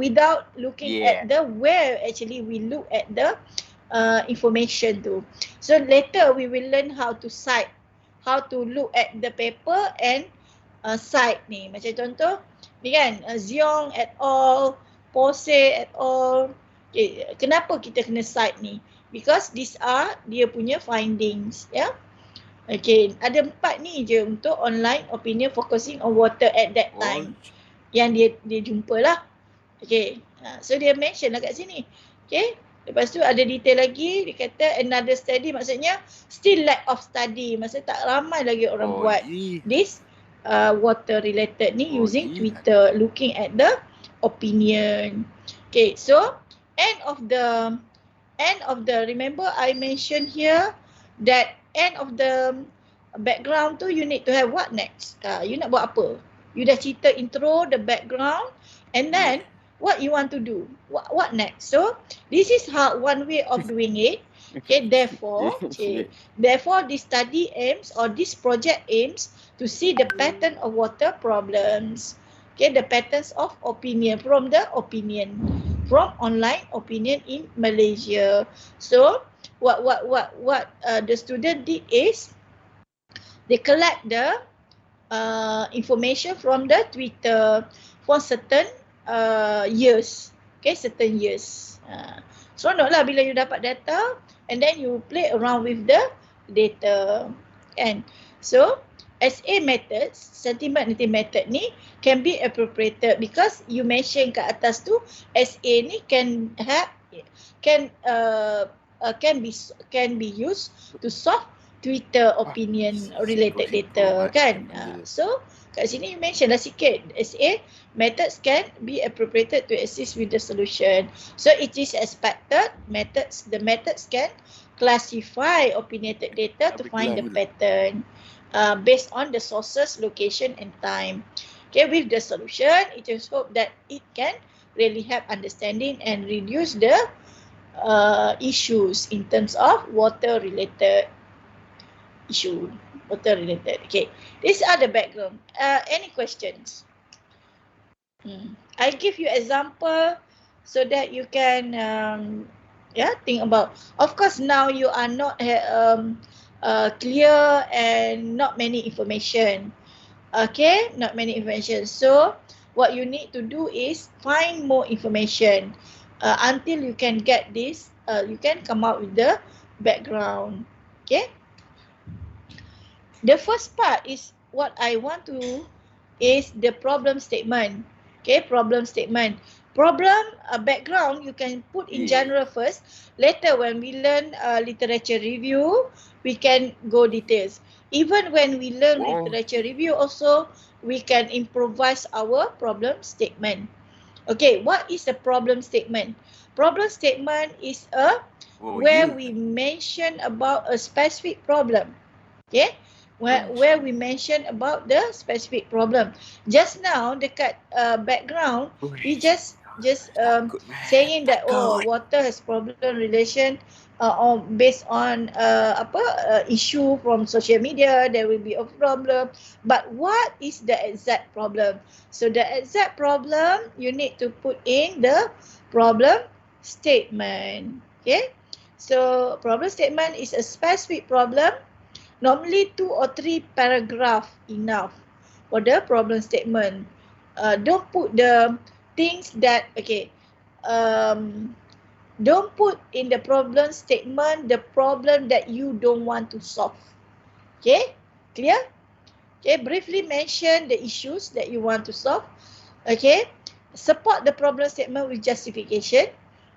without looking at the where actually we look at the information tu. So later we will learn how to cite, how to look at the paper and cite ni. Macam contoh ni kan, Ziong et al, Pose et al. Okay, kenapa kita kena cite ni? Because these are dia punya findings, ya. Okay, ada 4 ni je untuk online opinion focusing on water at that time. Yang dia jumpa lah. Okay, so dia mention lah kat sini. Okay, lepas tu ada detail lagi, dia kata another study, maksudnya still lack of study. Maksudnya tak ramai lagi orang buat this water related ni using Twitter, looking at the opinion. Okay, so end of the remember I mentioned here that end of the background tu you need to have what next? You nak buat apa? You dah cerita intro, the background, and then what you want to do? What next? So this is how one way of doing it. Okay, therefore this study aims, or this project aims to see the pattern of water problems. Okay, the patterns of opinion from online opinion in Malaysia. So what the student did is they collect the information from the Twitter for certain years. Okay, certain years. Seronok lah bila you dapat data and then you play around with the data. Kan? So SA methods, sentiment method ni can be appropriated because you mention kat atas tu SA ni can be used to solve Twitter opinion related data kan. So kat sini you mention lah sikit SA methods can be appropriated to assist with the solution. So it is expected the methods can classify opinionated data to find the pattern based on the sources, location and time. Okay, with the solution, it is hoped that it can really help understanding and reduce the issues in terms of water related issue. Okay, these are the background. Any questions? I give you example so that you can think about. Of course, now you are not clear and not many information. Okay, not many information. So what you need to do is find more information until you can get this. You can come out with the background. Okay. The first part is what I want to is the problem statement. Okay, problem statement. Problem background you can put in general first. Later when we learn literature review, we can go details. Even when we learn literature review also, we can improvise our problem statement. Okay, what is a problem statement? Problem statement is where we mention about a specific problem. Okay, where we mention about the specific problem. Just now dekat background, we just saying that water has problem relation based on issue from social media, there will be a problem. But what is the exact problem? So the exact problem you need to put in the problem statement. Okay, so problem statement is a specific problem. Normally 2 or 3 paragraph enough for the problem statement. Don't put the things that don't put in the problem statement the problem that you don't want to solve. Okay, clear? Okay, briefly mention the issues that you want to solve. Okay, support the problem statement with justification.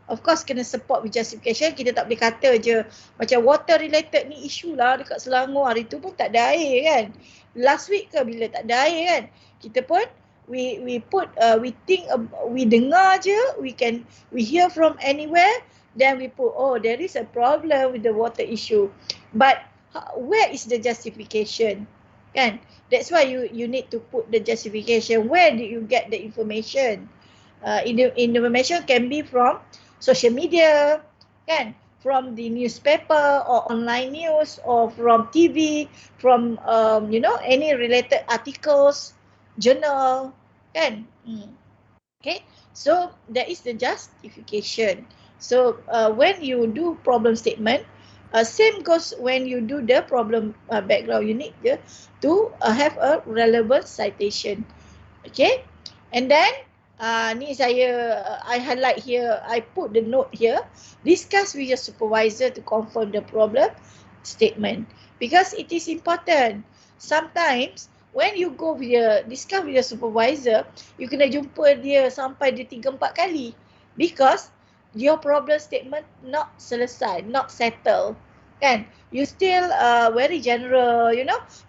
Of course kena support with justification. Kita tak boleh kata je macam water related ni isu lah dekat Selangor hari tu pun tak ada air kan. Last week ke bila tak ada air kan. Kita pun we dengar je, we hear from anywhere, then we put there is a problem with the water issue. But where is the justification? Kan? That's why you need to put the justification. Where did you get the information? Information can be from social media, kan? From the newspaper or online news, or from TV, from any related articles, journal, kan? Okay, so that is the justification. So when you do problem statement, same goes when you do the problem background. You need to have a relevant citation. Okay, and then ni I highlight here, I put the note here, discuss with your supervisor to confirm the problem statement, because it is important. Sometimes when you go discuss with your supervisor, you kena jumpa dia sampai dia 3-4 kali, because your problem statement not selesai, not settled, kan? You still very general,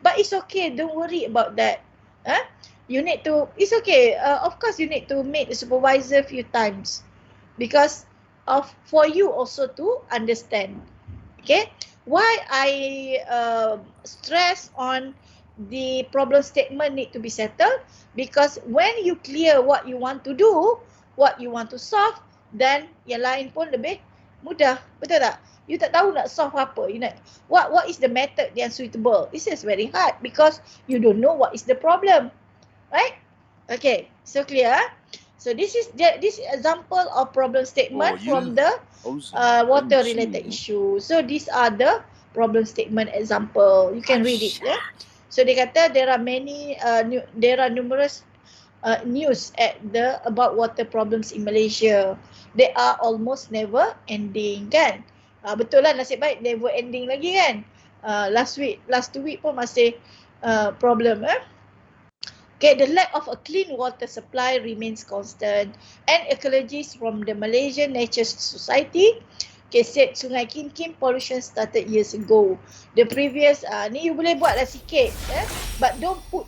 but it's okay, don't worry about that. You need to, it's okay, of course you need to meet the supervisor a few times, because for you also to understand. Okay, why I stress on the problem statement need to be settled, because when you clear what you want to do, what you want to solve, then yang lain pun lebih mudah, betul tak? You tak tahu nak solve apa, what is the method yang suitable. This is very hard because you don't know what is the problem, right? Okay, so clear. So this is example of problem statement from the water related issue. So these are the problem statement example. You can read it. So dia kata there are numerous news about water problems in Malaysia. They are almost never ending, kan? Betul lah, nasib baik never ending lagi, kan? Last 2 week pun masih problem. Okay, the lack of a clean water supply remains constant, and ecologists from the Malaysian Nature Society said Sungai Kim pollution started years ago. The previous, ni you boleh buat lah sikit, but don't put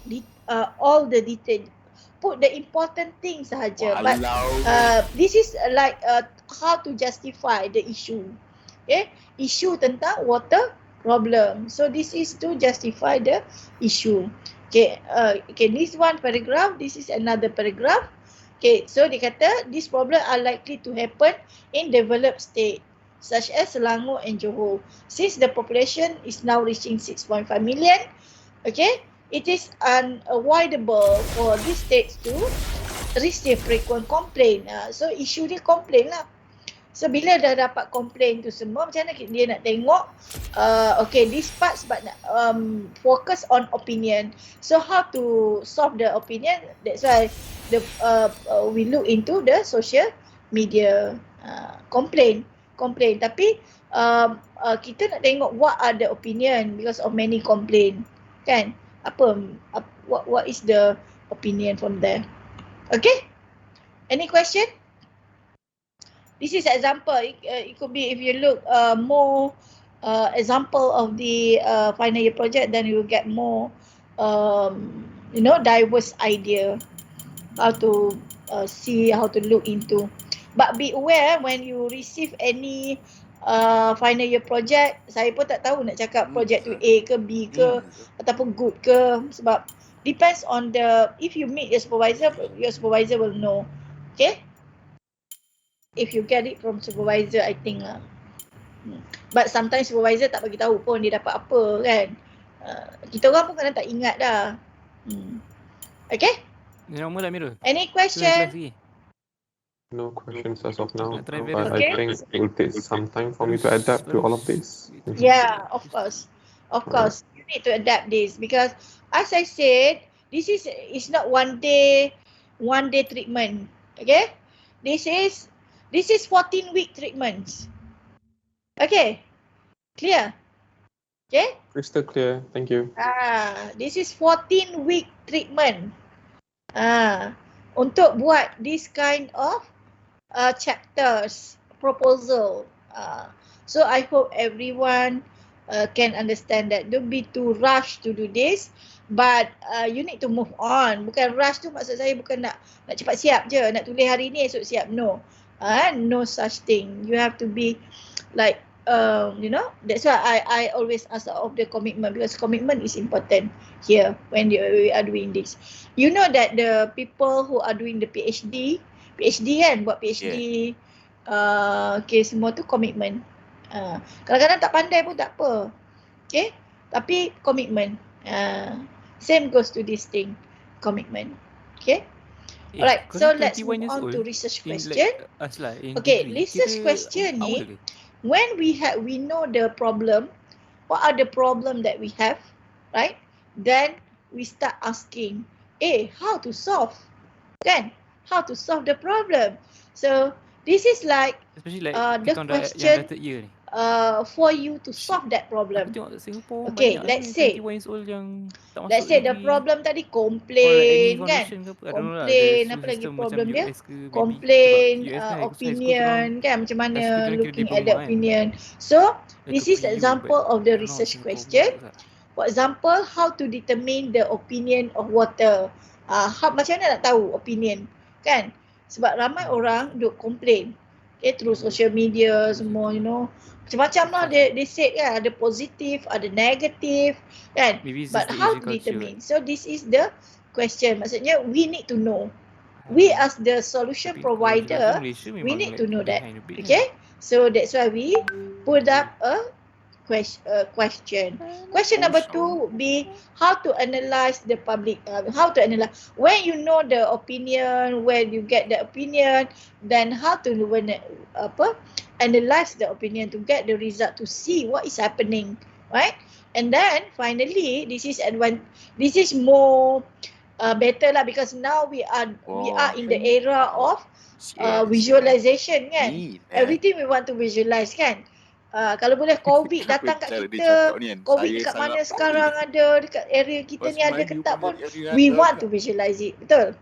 all the detail. Put the important things sahaja. But this is like how to justify the issue. Okay, issue tentang water problem. So this is to justify the issue. Okay, this one paragraph, this is another paragraph. Okay, so dia kata these problems are likely to happen in developed state such as Selangor and Johor. Since the population is now reaching 6.5 million, okay, it is unavoidable for these states to receive frequent complaint. So issue dia complain lah. So bila dah dapat complain tu semua, macam mana dia nak tengok okay, these parts but focus on opinion. So how to solve the opinion? That's why we look into the social media complain. Tapi kita nak tengok what are the opinion because of many complain, kan? What is the opinion from there? Okay, any question? This is example. It could be if you look more example of the final year project, then you will get more diverse idea how to see, how to look into. But be aware when you receive any final year project, saya pun tak tahu nak cakap project tu A ke B ke ataupun good ke, sebab depends on if you meet your supervisor will know. Okay, if you get it from supervisor, I think lah. But sometimes supervisor tak bagi tahu pun dia dapat apa, kan? Kita orang pun kadang tak ingat dah. Okay, Normal lah Mirul. any question? No questions as of now, Try but Okay. I think it will take some time for me to adapt to all of this. Yeah, of course. You need to adapt this because, as I said, this is not one day treatment. Okay, this is 14-week treatments. Okay, clear? Okay. Crystal clear. Thank you. This is 14-week treatment. Untuk buat this kind of chapters proposal. So I hope everyone can understand that. Don't be too rush to do this, but you need to move on. Bukan rush tu maksud saya bukan nak cepat siap je, nak tulis hari ni esok siap. No, no such thing. You have to be like that's why I always ask of the commitment, because commitment is important here when we are doing this. You know that the people who are doing the PhD, PhD kan, buat PhD. Okay, semua tu komitmen. Kadang-kadang tak pandai pun tak apa. Okay, tapi komitmen. Same goes to this thing, commitment. Okay. Alright, so let's move on to research question. Okay, research question ni, when we know the problem, what are the problem that we have, right? Then we start asking, how to solve, kan? How to solve the problem. So this is like the question for you to solve that problem. Okay, let's say the problem tadi complain kan, complain, apa lagi problem dia, complain, opinion kan, macam mana looking at the opinion. So this is example of the research question. For example, how to determine the opinion of water. Macam mana nak tahu opinion kan, sebab ramai orang duk complain, okay, through social media semua, you know, macam-macam lah they said kan, ada positif, ada negatif kan, but how to determine? So this is the question, maksudnya we need to know, we as the solution provider, we need to know that, okay. So that's why we put up a question. Question number 2 would be how to analyze the public, how to analyze, when you know the opinion, where you get the opinion, then how to analyze the opinion to get the result, to see what is happening, right? And then finally, this is more better lah, because now we are in the era of visualization kan. Everything we want to visualize kan. Kalau boleh COVID datang kat kita, COVID dekat mana sekarang ada, dekat area kita ni ada ke tak pun, we want to visualize it, betul?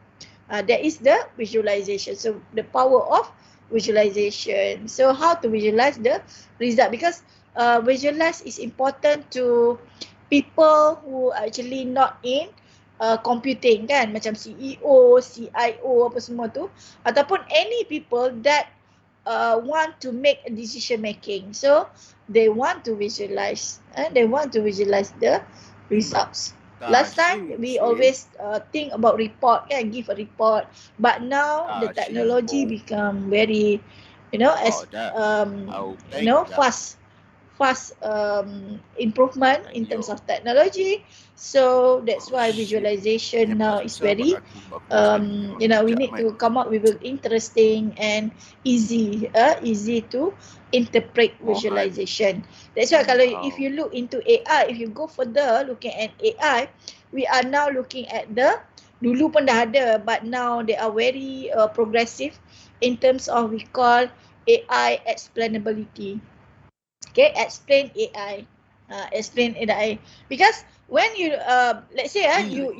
That is the visualization. So the power of visualization. So how to visualize the result, because visualize is important to people who actually not in computing kan, macam CEO, CIO apa semua tu, ataupun any people that want to make a decision making. So they want to visualize, they want to visualize the results. Last time we always think about report kan, give a report, but now the technology become very, you know, as you know, fast improvement in terms of technology. So that's why visualization now is very you know, we need to come up with an interesting and easy to interpret visualization. That's why kalau if you look into AI, if you go further looking at AI, we are now looking at dulu pun dah ada, but now they are very progressive in terms of we call AI explainability. Okay, explain AI, because when you let's say you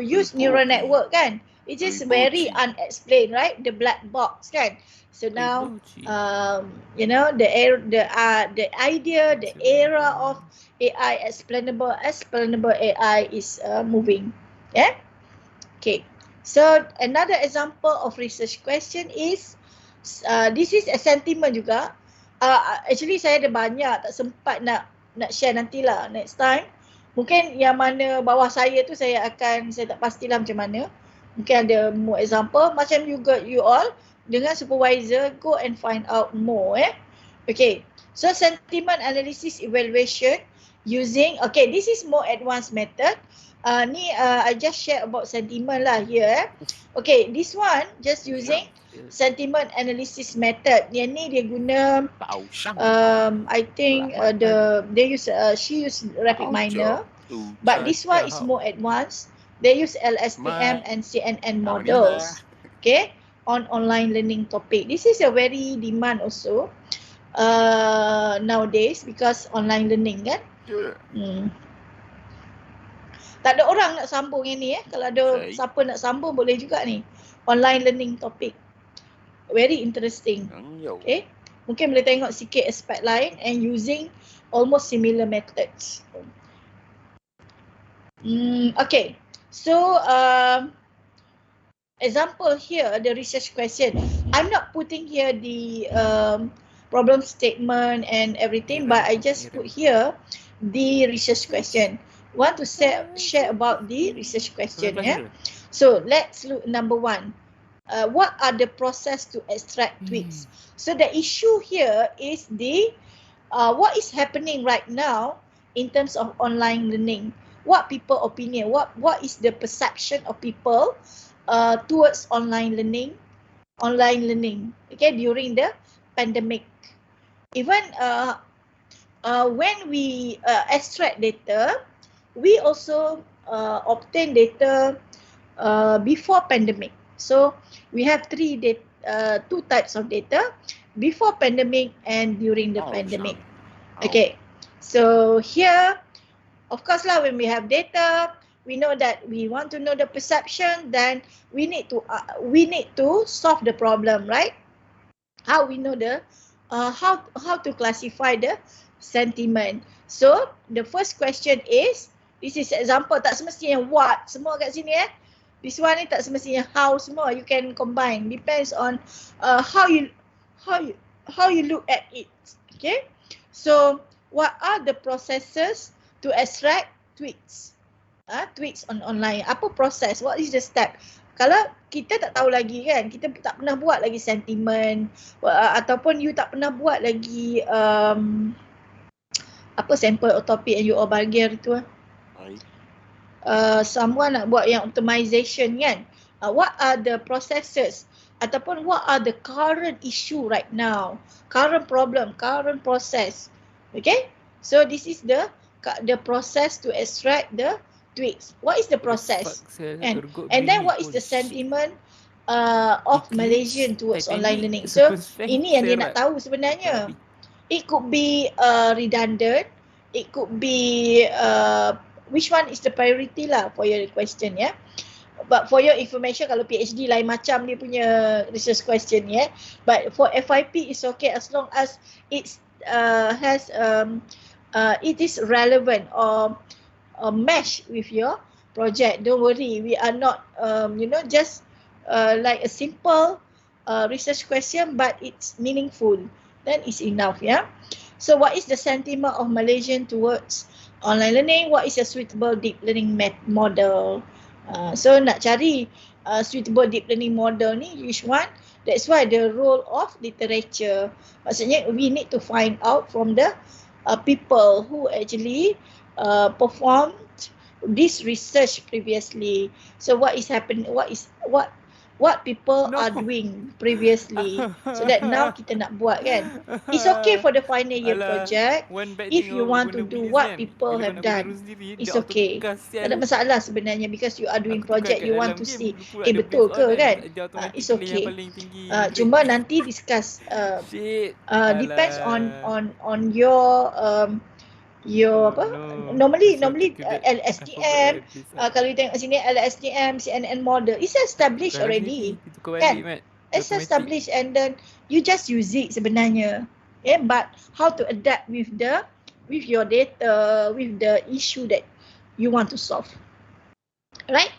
use neural network kan, it is very unexplained, right? The black box kan. So now you know, the idea, the era of AI, explainable AI is moving. Yeah. Okay. So another example of research question is this is a sentiment juga. Actually saya ada banyak, tak sempat nak share, nantilah next time. Mungkin yang mana bawah saya tu saya tak pastilah macam mana. Mungkin ada more example. Macam you all dengan supervisor, go and find out more. Okay. So sentiment analysis evaluation using, okay, this is more advanced method. Ni I just share about sentiment lah here. Okay, this one just using sentiment analysis method. Yang ni dia guna I think she used RapidMiner, but this one is more advanced. They use LSTM and CNN models, okay, on online learning topic. This is a very demand also nowadays, because online learning kan. Tak ada orang nak sambung yang ni kalau ada siapa nak sambung boleh juga ni, online learning topic. Very interesting. Okay. Mungkin boleh tengok sikit aspek lain and using almost similar methods. Okay. So example here, the research question. I'm not putting here the problem statement and everything, but I just put here the research question. Want to share about the research question. So let's look number 1. what are the process to extract tweets. So the issue here is the what is happening right now in terms of online learning. What people opinion, what is the perception of people towards online learning, okay, during the pandemic. Even when we extract data, we also obtain data before pandemic. So we have two types of data, before pandemic and during the pandemic. Okay, so here, of course lah, when we have data, we know that we want to know the perception, then we need to solve the problem, right? How we know the how to classify the sentiment. So the first question is, this is example, tak semestinya what semua kat sini This one ni tak semestinya how semua, you can combine, depends on how you look at it. Okay, so what are the processes to extract tweets? Tweets on online. Apa proses? What is the step? Kalau kita tak tahu lagi kan, kita tak pernah buat lagi sentiment, ataupun you tak pernah buat lagi apa sample or topic yang you all bagi hari tu someone nak buat yang optimization kan, what are the processes ataupun what are the current issue right now, current problem, current process. Okay, so this is the process to extract the tweets. What is the process? And then what is the sentiment of Malaysian towards online learning? So ini yang dia nak tahu sebenarnya. It could be redundant, it could be which one is the priority lah for your question ya. But for your information, kalau PhD lain macam dia punya research question ya. But for FYP it's okay as long as it's has it is relevant or mesh with your project. Don't worry, we are not just like a simple research question, but it's meaningful. Then it's enough ya. So what is the sentiment of Malaysian towards online learning? What is a suitable deep learning model? So nak cari suitable deep learning model ni, which one? That's why the role of literature. Maksudnya we need to find out from the people who actually performed this research previously. So what is happening? What people are doing previously, so that now kita nak buat kan. It's okay for the final year project. If you want to do what people have done, it's okay. Tak ada masalah sebenarnya, because you are doing project, you want to see betul ke kan. It's okay. Cuma nanti discuss. Depends on your apa? Normally LSTM, kalau you tengok sini LSTM, CNN model, it's established already kan? It's established, and then you just use it sebenarnya. But how to adapt with your data, with the issue that you want to solve, right?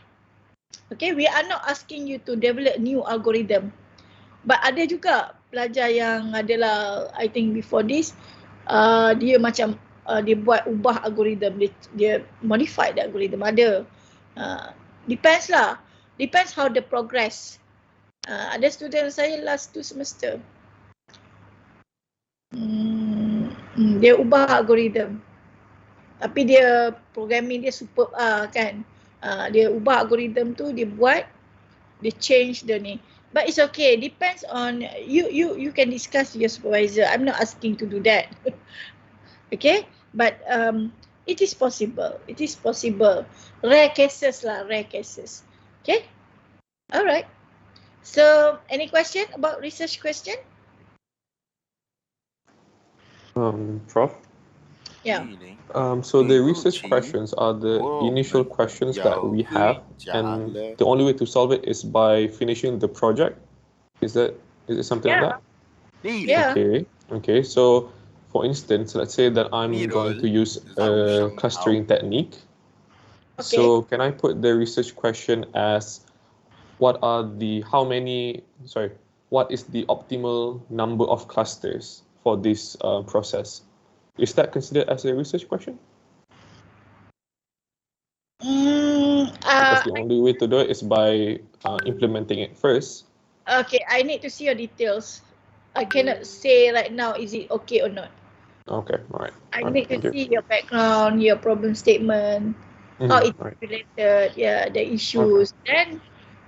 Okay, we are not asking you to develop new algorithm, but ada juga pelajar yang adalah, I think before this, dia macam dia buat ubah algorithm, dia modify the algorithm, ada. Depends lah, depends how the progress. Ada student saya last 2 semester, dia ubah algorithm, tapi dia programming dia superb kan. Dia ubah algorithm tu, dia buat, dia change the ni. But it's okay, depends on you can discuss with your supervisor. I'm not asking to do that. Okay, but it is possible. It is possible. Rare cases lah, rare cases. Okay, alright. So, any question about research question? Prof? Yeah. So the research questions are the initial questions that we have, and the only way to solve it is by finishing the project. Is it something like that? Yeah. Okay. So, for instance, let's say that I'm going to use a clustering technique. Okay. So can I put the research question as what is the optimal number of clusters for this process? Is that considered as a research question? Because the only way to do it is by implementing it first, Okay, I need to see your details. I cannot say right now is it okay or not. Okay, all right. I All right, need to thank you. see your background, your problem statement, how it's All right. related, yeah, the issues, then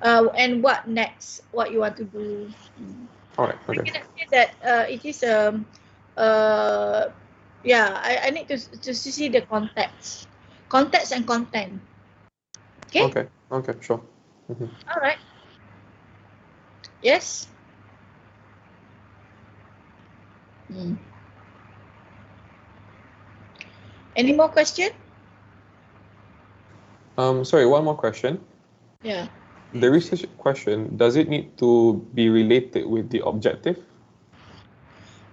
and what next, what you want to do. All right, I okay. cannot say that it is yeah, I need to see the context and content. Okay? Okay, okay, sure. Mhm. All right. Yes. Any more question? Sorry, one more question. Yeah. The research question, does it need to be related with the objective?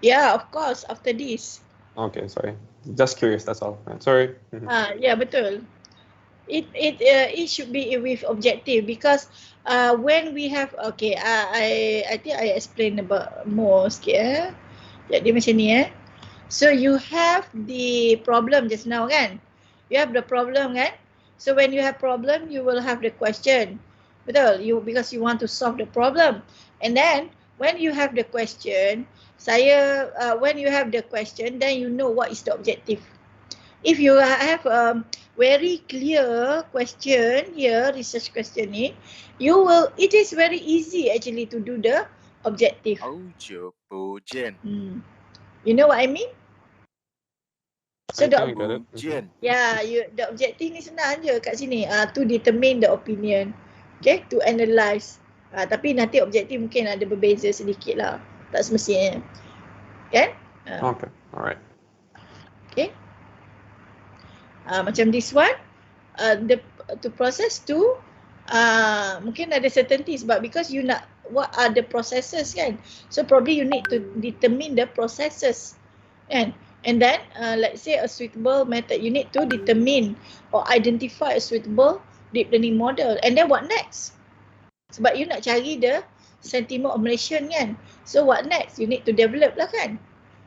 Yeah, of course. After this. Okay, sorry. Just curious, that's all. Sorry. Mhm. Yeah, betul. It should be with objective because when we have I think I explain about more sikit Jadi macam ni So you have the problem just now kan? You have the problem kan? So when you have problem, you will have the question. Betul? Because you want to solve the problem. And then when you have the question, when you have the question, then you know what is the objective. If you have a very clear question here, research question ni, it is very easy actually to do the objective. You know what I mean? So I think I get it. the objective ni senang je kat sini. To determine the opinion. Okay, to analyse. Tapi nanti objektif mungkin ada berbeza sedikit lah. Tak semestinya. Kan? Okay, alright. Okay. Macam this one, to process tu, mungkin ada certainty sebab because you nak, what are the processes kan? So probably you need to determine the processes. Kan? And then, let's say a suitable method, you need to determine or identify a suitable deep learning model. And then what next? Sebab you nak cari the sentiment of Malaysian kan? So what next? You need to develop lah kan?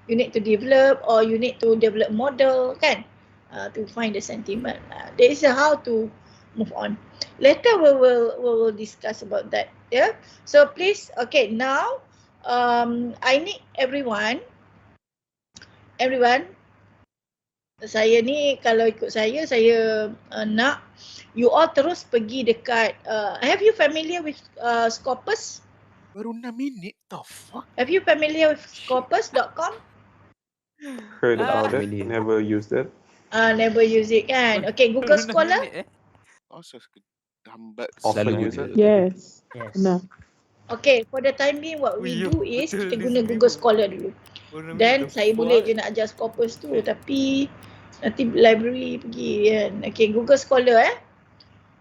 You need to develop or you need to develop model kan? To find the sentiment. That is how to move on. Later we will discuss about that. Yeah. So please, okay. Now, I need everyone. Saya ni kalau ikut saya nak you all terus pergi dekat. Have you familiar with Scopus? Baru 6 minit, the fuck? Have you familiar with Scopus.com? Heard about it, never used it. Never use it kan? Okay, Google Scholar? Often use it. Yes. Nah. Okay, for the time being what we do is kita guna Google Scholar dulu. Then saya boleh je nak adjust Scopus tu tapi nanti library pergi kan. Okay, Google Scholar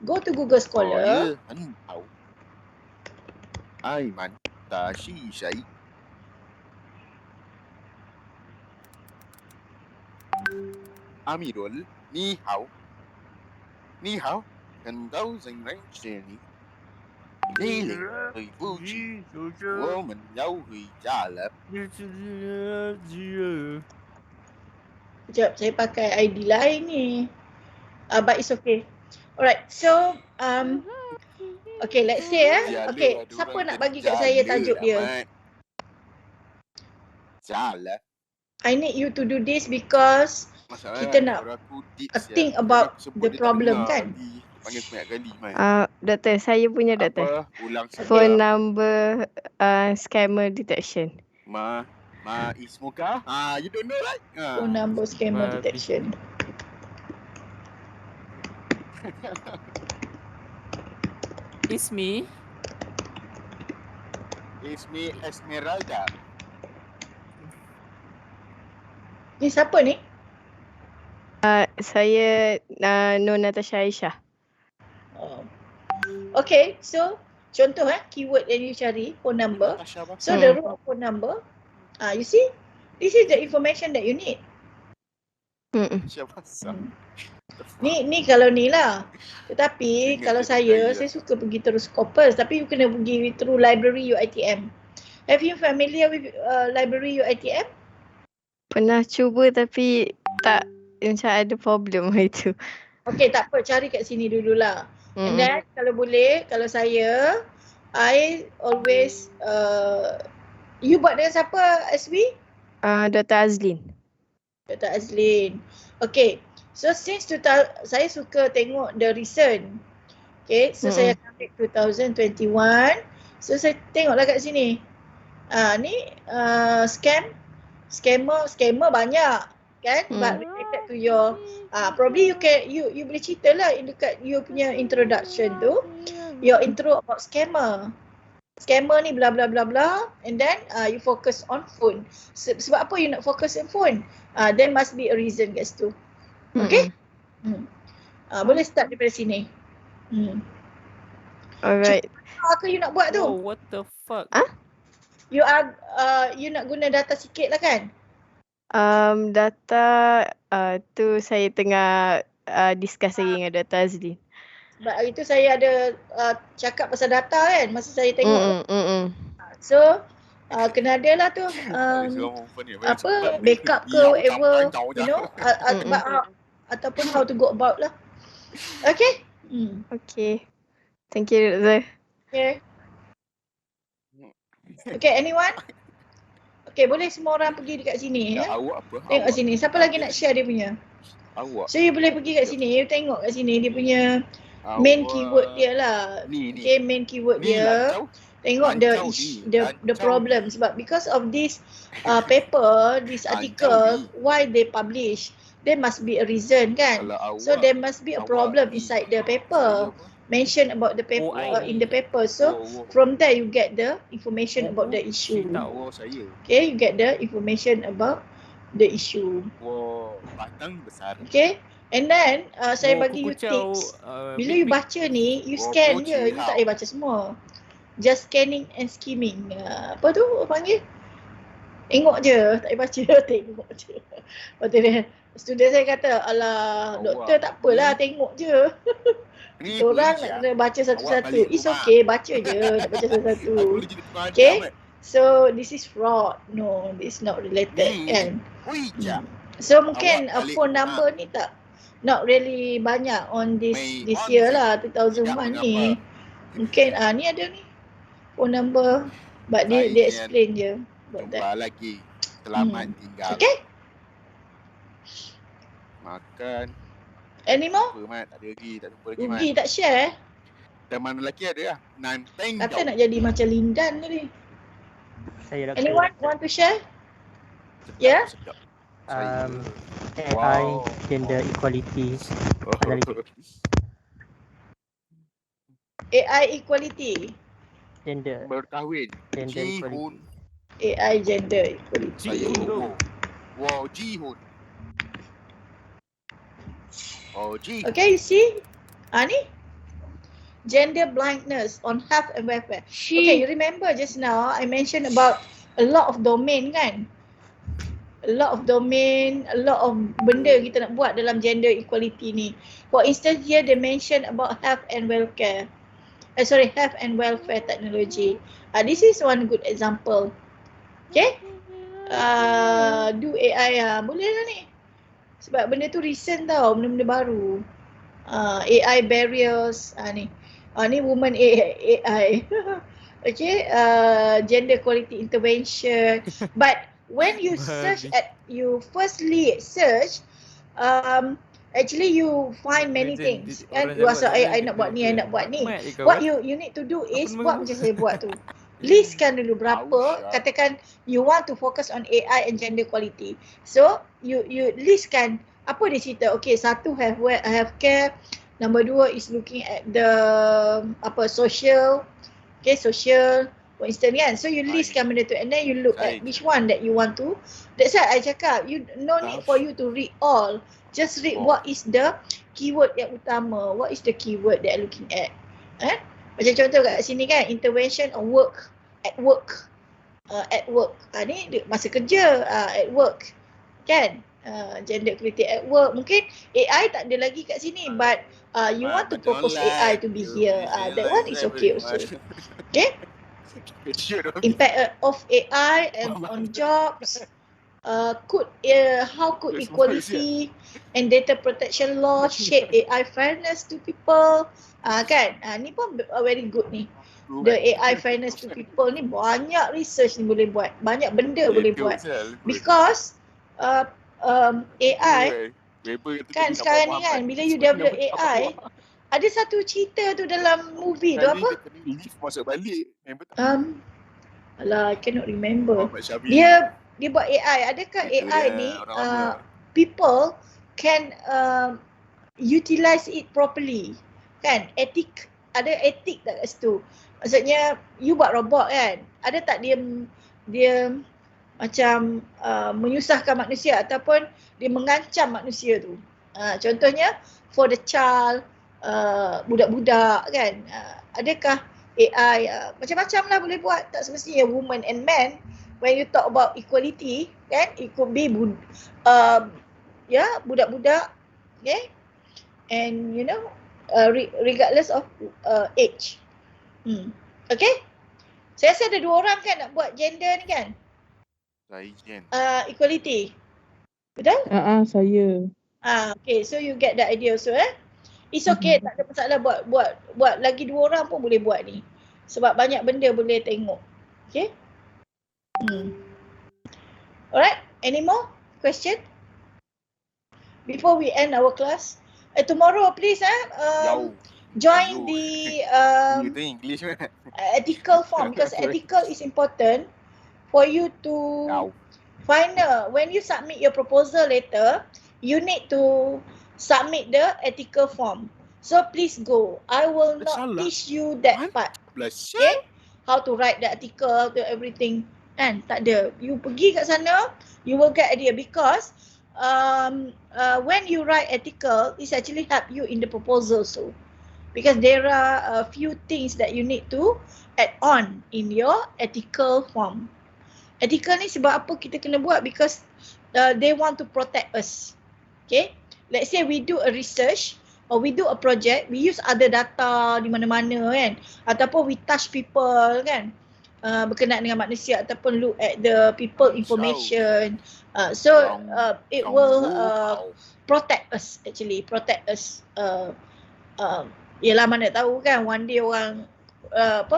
Go to Google Scholar. Aiman Tashi Syai. Amirul, ni hao. Ni hao, kan tao dành ránh trẻ ni. Đây là người vô trí, của mình nhau người trả lập. Sekejap, saya pakai ID lain ni. But it's okay. Alright, so okay, let's say okay, siapa nak bagi kat saya tajuk dia? I need you to do this because kita nak think about the problem kan? Doktor, saya punya doktor. Phone number scammer detection. Ismuka? You don't know right? Phone number scammer detection. It's me. It's me, Esmeralda. Ni siapa ni? Saya Nur Natasha Aisyah. Okay, so contoh keyword yang you cari, phone number. So the root of phone number, you see, this is the information that you need. Ni kalau ni lah. Tetapi kalau saya suka pergi terus Scopus, tapi you kena pergi through library UiTM. Have you familiar with library UiTM? Pernah cuba tapi tak, macam ada problem itu. Okay, tak apa, cari kat sini dululah. And then kalau boleh, kalau saya I always you buat dengan siapa, SB? Dr. Azlin. Dr. Azlin. Okay. So since saya suka tengok the recent. Okay. So saya ambil 2021. So saya tengoklah kat sini. Ni scammer banyak kan, but related to your probably you boleh cerita lah dekat you punya introduction tu, your intro about scammer ni bla bla bla bla, and then you focus on phone. Sebab apa you nak focus on phone? There must be a reason guys tu. Okay? Boleh start daripada sini. Alright. Apa you nak buat tu? Oh, what the fuck? You nak guna data sikit lah kan? Data tu saya tengah discuss lagi dengan Dr. Azlin. Sebab hari tu saya ada cakap pasal data kan masa saya tengok. So kena ada lah tu backup ke whatever, you know, ataupun how to go about lah. Okay? Okay. Thank you, Dr. Okay. Okay, anyone? Okay, boleh semua orang pergi dekat sini ya. Tengok kat sini. Siapa lagi nak share dia punya? So you boleh pergi kat sini, you tengok kat sini dia punya main keyword dia lah. Okay, main keyword dia. Tengok the problem, sebab because of this paper, this article, why they publish, there must be a reason kan. So there must be a problem inside the paper, mention about the paper in the paper. So from there you get the information about the issue. Okay, you get the information about the issue. Okay, and then saya bagi you tips. Bila you baca ni, you scan je, you tak payah baca semua. Just scanning and skimming. Apa tu panggil? Tengok je, tak payah baca, tengok je. Lepas tu dia, student saya kata, alah doktor tak apalah, tengok je. Orang nak kena baca satu-satu. It's okay, baca je, tak baca satu-satu. Okay, so this is fraud. No, this is not related kan. So mungkin phone number ni not really banyak on this year lah, 2001 ni. Mungkin ni ada ni phone number, but dia explain je about that. Lagi selamat tinggal. Okay. Makan. Any more? Tak ada lagi, tak jumpa lagi. Rugi tak share? Dan mana lelaki ada lah. Nanteng Kata nak jadi macam Lindan tadi. Anyone want to share? Yeah? AI, gender equality. AI equality. Gender. Berkahwin. Gender equality. AI gender equality. Wow, Jihun. Okay, you see? Ni gender blindness on health and welfare. Okay, you remember just now I mentioned about a lot of domain kan? A lot of domain, a lot of benda kita nak buat dalam gender equality ni. For instance, here they mention about health and welfare. Health and welfare technology. This is one good example. Okay? Do AI boleh lah ni. Sebab benda tu recent tau, benda-benda baru. AI barriers, ni woman AI. Okay, gender equality intervention. But when you search you firstly search, actually you find many things. Kan, you rasa I nak buat ni, I nak buat ni. What you need to do is buat macam saya buat tu. Listkan dulu berapa, katakan you want to focus on AI and gender equality. So you listkan apa dia cerita. Okay, satu healthcare, number 2 is looking at the social. Okay, social for instance kan. So you listkan benda tu and then you look at which one that you want to. That's why I cakap you no need for you to read all. Just read what is the keyword yang utama. What is the keyword that you're looking at. Macam contoh kat sini kan, intervention on work, at work. Ni masa kerja, at work. Kan? Gender equality at work. Mungkin AI tak ada lagi kat sini, but you want to propose AI to be here. That one is okay also. Okay? Impact of AI and on jobs. How could equality and data protection law shape AI fairness to people? Kan? Ni pun very good ni. the AI fairness to people ni banyak research ni boleh buat, banyak benda boleh buat. Because AI kan sekarang ni kan, bila you develop AI, ada satu cerita tu dalam movie tu apa? Masuk balik. Alah, I cannot remember. Dia buat AI. Adakah AI ni people can utilize it properly? Kan? Ada etik tak kat situ? Maksudnya you buat robot kan? Ada tak dia macam menyusahkan manusia ataupun dia mengancam manusia tu? Contohnya for the child, budak-budak kan, adakah AI macam-macam lah boleh buat, tak semestinya woman and man. When you talk about equality kan, it could be budak-budak, okay, and you know regardless of age. Okay, saya rasa ada 2 orang kan nak buat gender ni kan, equality, betul? Saya. Okay, so you get the idea also It's okay, tak ada masalah buat lagi 2 orang pun boleh buat ni. Sebab banyak benda boleh tengok. Okay? Alright, any more question? Before we end our class. Tomorrow please join the ethical form, because ethical is important for you to find when you submit your proposal later, you need to submit the ethical form. So please go. I will not teach you that part. Okay? How to write the article, how to everything. Kan? Tak ada. You pergi kat sana, you will get idea, because when you write article, it's actually help you in the proposal so. Because there are a few things that you need to add on in your ethical form. Ethical ni sebab apa kita kena buat? Because they want to protect us. Okay? Let's say we do a research or we do a project, we use other data di mana-mana kan, ataupun we touch people kan, berkenaan dengan manusia, ataupun look at the people information. It will protect us actually, yelah mana tahu kan, one day orang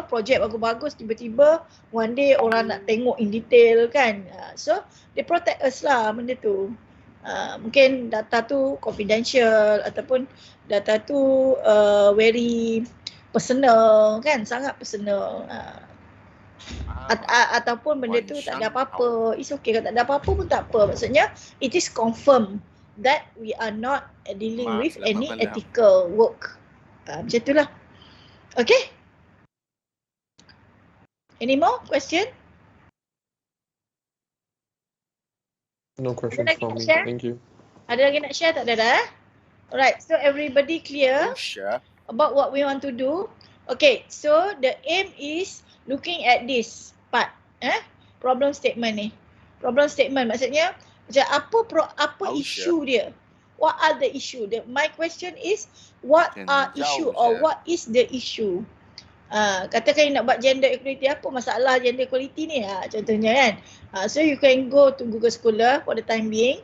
projek bagus-bagus, tiba-tiba one day orang nak tengok in detail kan. So they protect us lah benda tu. Mungkin data tu confidential ataupun data tu very personal kan, sangat personal. Ataupun benda tu tak ada apa-apa, it's okay. Kalau tak ada apa-apa pun tak apa. Maksudnya it is confirmed that we are not dealing with any ethical work. Macam tu lah. Okay? Any more question? No questions from me. Thank you. Ada lagi nak share tak, Dada? Alright, so everybody clear about what we want to do? Okay, so the aim is looking at this part, problem statement ni. Problem statement maksudnya macam apa issue dia? What are the issue? My question is, what are issue or what is the issue? Katakan you nak buat gender equality, apa masalah gender equality ni? Contohnya kan. So you can go to Google Scholar for the time being.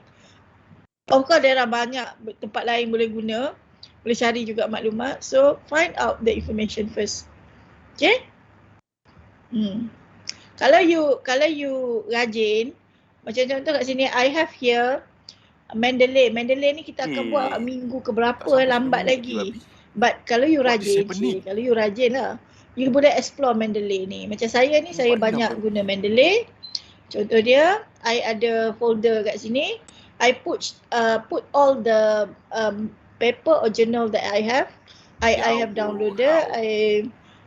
Of course there are banyak tempat lain boleh guna. Boleh cari juga maklumat. So find out the information first. Okay? Kalau you rajin, macam contoh kat sini, I have here Mendeley. Mendeley ni kita akan buat minggu ke berapa, lambat lagi. But kalau you rajin, kalau you rajin lah, you boleh explore Mendeley ni. Macam saya ni, saya banyak guna Mendeley. Contoh dia, I ada folder kat sini. I put all the paper or journal that I have. I have downloaded, I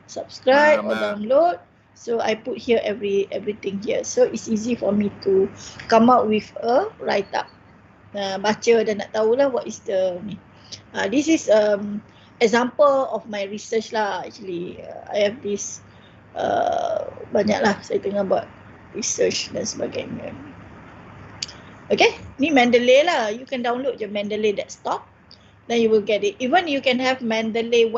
subscribe or download. So I put here everything here. So it's easy for me to come out with a write-up. Baca dan nak tahulah what is the ni. This is example of my research lah actually. I have this banyak lah saya tengah buat research dan sebagainya. Okay, ni Mendeley lah. You can download je Mendeley desktop, then you will get it. Even you can have Mendeley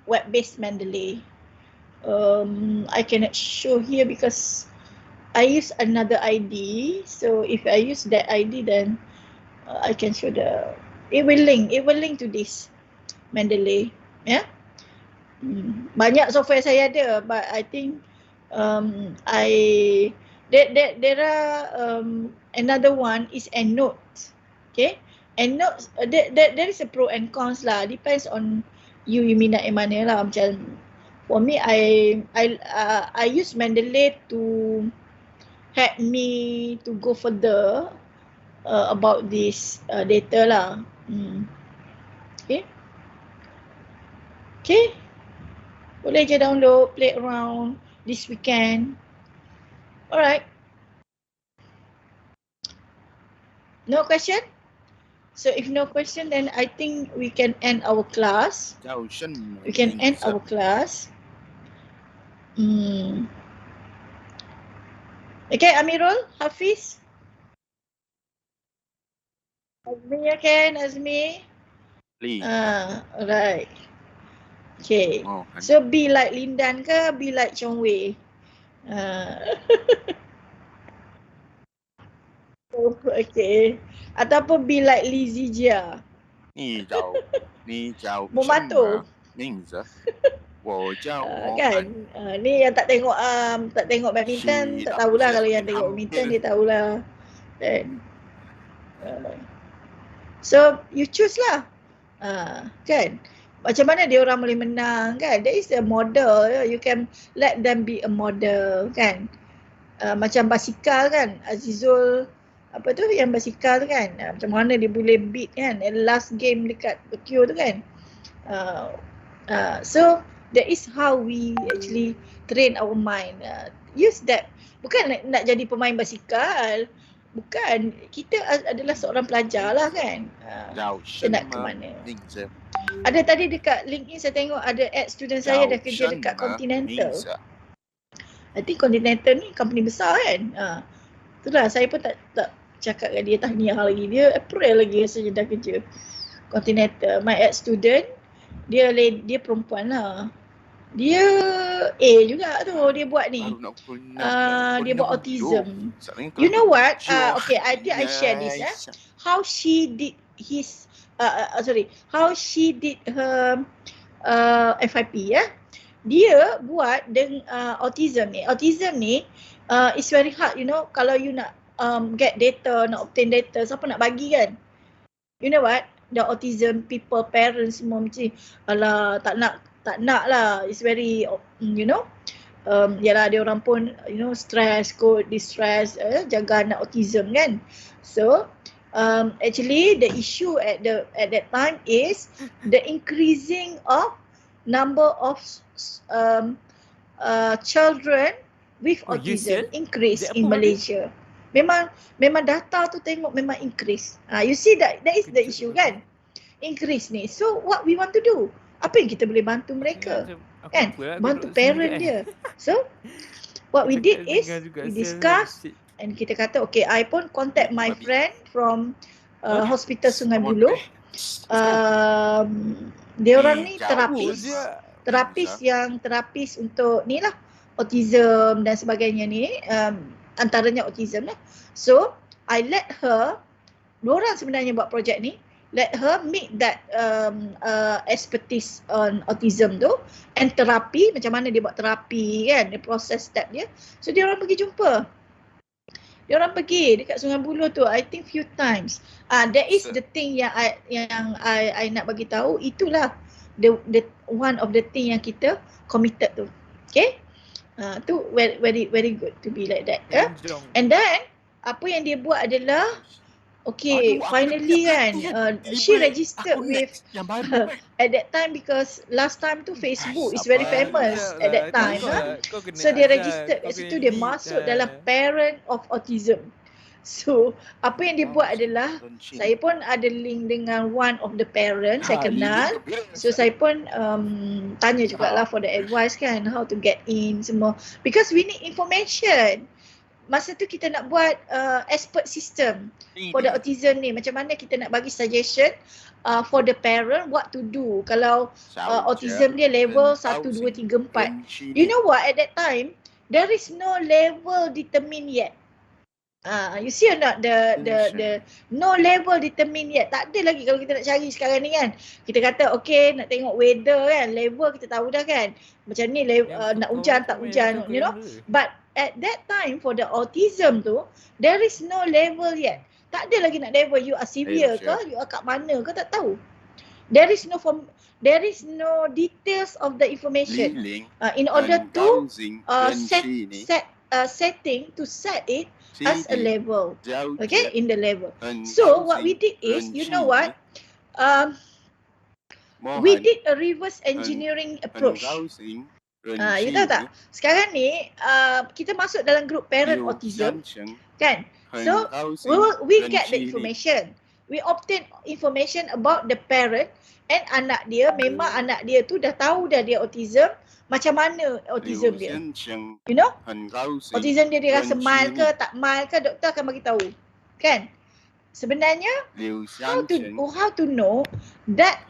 web-based Mendeley. I cannot show here because I use another ID. So if I use that ID, then I can show it will link to this Mendeley. Yeah. Banyak software saya ada, but I think there are another one is EndNote. Okay, EndNote there is a pro and cons lah. Depends on you minat yang mana lah. Macam for me, I use Mendeley to help me to go further about this data lah. Okay. Boleh je download, play around this weekend. Alright. No question? So if no question, then I think we can end our class. We can end our class. Okay, Amirul, Hafiz. Azmi again, Azmi. Please. Alright. Okay. So be like Lindan ke be like Chong Wei? Okay. Ataupun be like Lizzie Jia? 你叫 Momato. 名字？我叫 Kan? Ni yang tak tengok badminton tak tahulah. Kalau yang tengok badminton dia tahulah. So you choose lah. Kan? Macam mana dia orang boleh menang kan? There is a model. You can let them be a model kan? Macam basikal kan? Azizul apa tu yang basikal tu kan? Macam mana dia boleh beat kan? Last game dekat Tokyo tu kan? So that is how we actually train our mind. Use that. Bukan nak jadi pemain basikal. Bukan. Kita adalah seorang pelajar lah kan? Kita nak ke mana? Ada tadi dekat LinkedIn saya tengok ada ad student saya dah kerja dekat Continental. I think Continental ni company besar kan? Itulah saya pun tak cakap kat dia tahniah lagi. Dia April lagi rasanya dah kerja Continental. My ad student dia perempuan lah. Dia juga tu dia buat ni. Dia buat autism. You know what? Okay, I think I share this. How she did how she did her FIP Dia buat dengan autism ni. Autism ni is very hard, you know. Kalau you nak get data, nak obtain data, siapa nak bagi kan? You know what? The autism people, parents semua macam alah tak nak lah. It's very you know. Yalah dia orang pun you know stress, distress, jaga anak autism kan. So actually the issue at that time is the increasing of number of children with autism increase in Malaysia. Memang data tu tengok memang increase. You see that is the issue kan? Increase ni. So what we want to do? Apa yang kita boleh bantu mereka? Kan? Bantu parent dia. So what we did is we discuss and kita kata okay, I pun contact my friend from Hospital Sungai Buloh. Dia orang ni terapis untuk ni lah autism dan sebagainya ni, antaranya autism lah. So I let her, diorang sebenarnya buat projek ni, let her meet that expertise on autism tu and terapi, macam mana dia buat terapi kan, the process step dia. So dia orang pergi jumpa. Dia orang pergi dekat Sungai Buloh tu, I think few times. That is the thing yang I nak bagi tahu, itulah the one of the thing yang kita committed tu. Okay? Tu very good to be like that. And then apa yang dia buat adalah okay, finally kan, she registered with at that time because last time tu Facebook is very famous at that time. So dia registered kat situ, dia masuk dalam parent of autism. So apa yang dia buat adalah, saya pun ada link dengan one of the parents saya kenal. So saya pun tanya jugalah for the advice kan, how to get in semua. Because we need information. Masa tu kita nak buat expert system for the autism ni. Macam mana kita nak bagi suggestion for the parent what to do kalau autism dia level 1, 2, 3, 4. You know what, at that time there is no level determined yet. You see or not the no level determined yet. Tak ada lagi kalau kita nak cari sekarang ni kan. Kita kata okay nak tengok weather kan, level kita tahu dah kan. Macam ni nak hujan tak hujan, you know. But at that time for the autism tu, there is no level yet. Tak ada lagi nak level you are severe ke, you are kat mana ke, tak tahu. There is no details of the information. In order to setting to set it as a level, okay, in the level. So what we did is, you know what, we did a reverse engineering approach. You tahu tak, sekarang ni kita masuk dalam group parent autism kan, so we get the information, we obtain information about the parent and anak dia, memang anak dia tu dah tahu dah dia autism. Macam mana autism dia, you know, autism dia rasa mild ke tak mild ke, doktor akan bagi tahu kan. Sebenarnya how to know that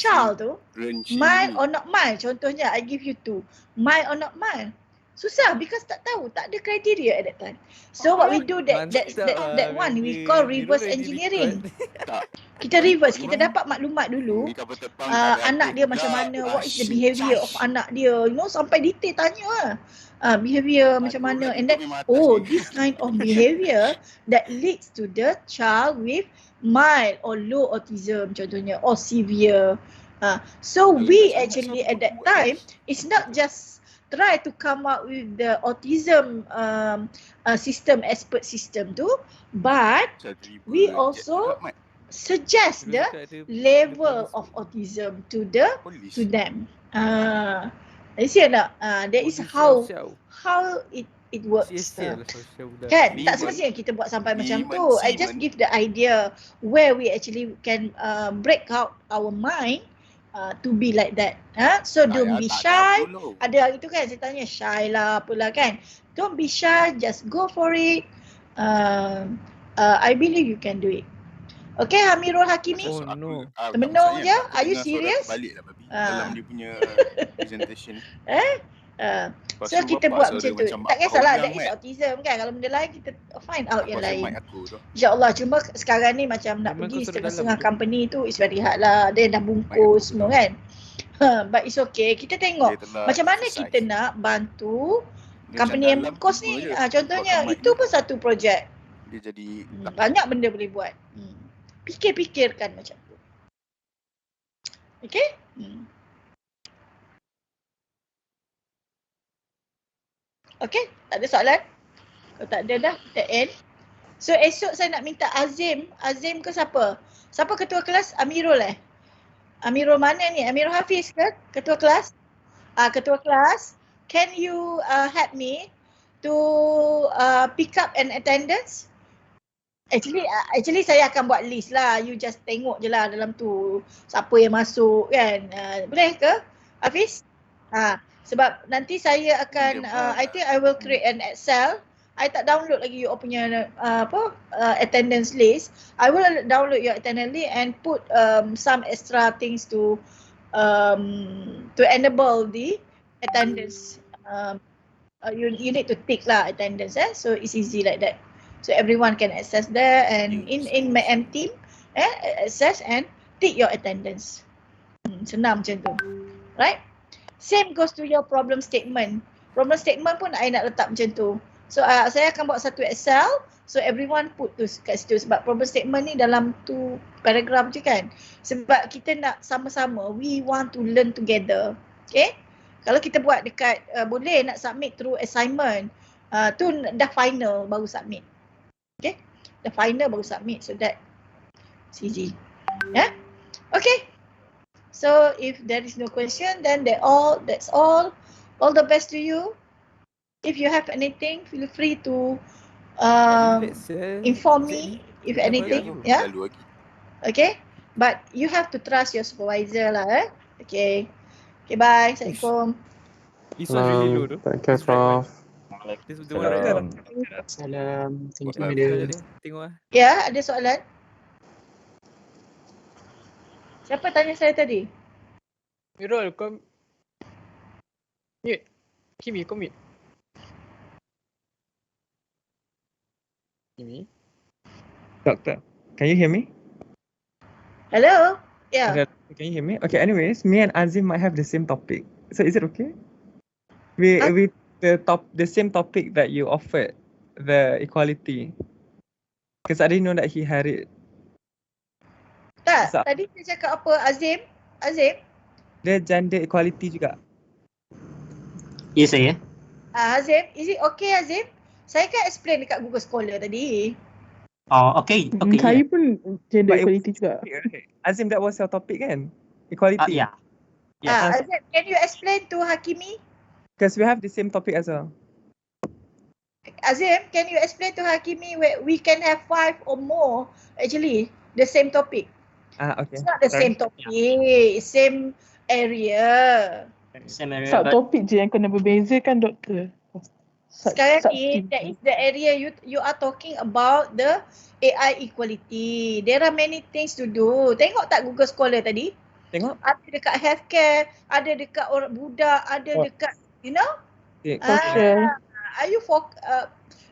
child tu mild or not mild. Contohnya I give you two, mild or not mild, susah because tak tahu, tak ada criteria at that time. So what we do that one we call reverse engineering. Kita reverse, kita dapat maklumat dulu, anak dia macam mana, what is the behaviour of anak dia, you know, sampai detail tanya lah. Behaviour macam mana, and then this kind of behaviour that leads to the child with mild or low autism contohnya, or severe. So we actually at that time, it's not just try to come up with the autism system, expert system tu, but we also suggest the level of autism to them. You see or not? That is how it works. Kan? Tak semestinya kita buat sampai macam tu. I just give the idea where we actually can break out our mind to be like that. So don't be shy. Ada hari tu kan saya tanya shy lah apalah kan. Don't be shy, just go for it. I believe you can do it. Okay, Hamirul Hakimi. Termenung je. Are you serious? Dalam dia punya presentation. So kita buat macam tu. Tak kisahlah that is autism kan. Kalau benda lain kita find out yang lain. InsyaAllah. Cuma sekarang ni macam nak pergi setengah-setengah company tu is very hard lah. Dia dah bungkus semua kan. But it's okay. Kita tengok macam mana kita nak bantu company yang bungkus ni. Contohnya itu pun satu projek. Dia jadi banyak benda boleh buat. Fikir-fikirkan macam tu. Okay? Okay, tak ada soalan? Kalau tak ada dah, kita end. So esok saya nak minta Azim ke siapa? Siapa ketua kelas? Amirul Amirul mana ni? Amirul Hafiz ke? Ketua kelas? Ketua kelas, can you help me to pick up an attendance? Actually saya akan buat list lah. You just tengok je lah dalam tu siapa yang masuk kan. Boleh ke Hafiz? Sebab nanti saya akan I think I will create an Excel. I tak download lagi you punya attendance list. I will download your attendance list and put some extra things to enable the attendance. You need to tick lah attendance so it's easy like that. So everyone can access there and in my M team access and tick your attendance. Senang macam tu. Right? Same goes to your problem statement. Problem statement pun I nak letak macam tu. So saya akan buat satu Excel. So everyone put tu kat situ. Sebab problem statement ni dalam tu paragraph je kan. Sebab kita nak sama-sama. We want to learn together. Okay? Kalau kita buat dekat boleh nak submit through assignment. Tu dah final baru submit. Okay? Dah final baru submit. So that it's easy. Yeah? Okay. So if there is no question, then that's all. All the best to you. If you have anything, feel free to inform me if anything. Yeah. Okay. But you have to trust your supervisor lah. Okay. Okay. Bye. Assalamualaikum. Thank you, Prof. Salam. Thank you. Ya, ada soalan? Siapa tanya saya tadi? Mirul, kau mute. Kimi, kau mute. Doctor, can you hear me? Hello? Yeah. Okay, can you hear me? Okay, anyways, me and Azim might have the same topic. So is it okay? We the same topic that you offered, the equality. Because I didn't know that he had it. Tak, So, tadi dia cakap apa Azim? Azim? dia gender equality juga. Ya saya. Azim, is it okay Azim? Saya kan explain dekat Google Scholar tadi. Oh, okay. Okay, Saya pun gender equality juga. Right? Azim, that was your topic kan? Equality. Yeah. Azim, can you explain to Hakimi? Because we have the same topic as well. Azim, can you explain to Hakimi where we can have 5 or more actually the same topic? Okay. It's not the same topic, same area. Same area. Subtopik je yang kena berbeza kan doktor? Sekarang ni, that is the area you are talking about the AI equality. There are many things to do. Tengok tak Google Scholar tadi? Tengok. Ada dekat healthcare, ada dekat orang budak, ada dekat, you know? Are you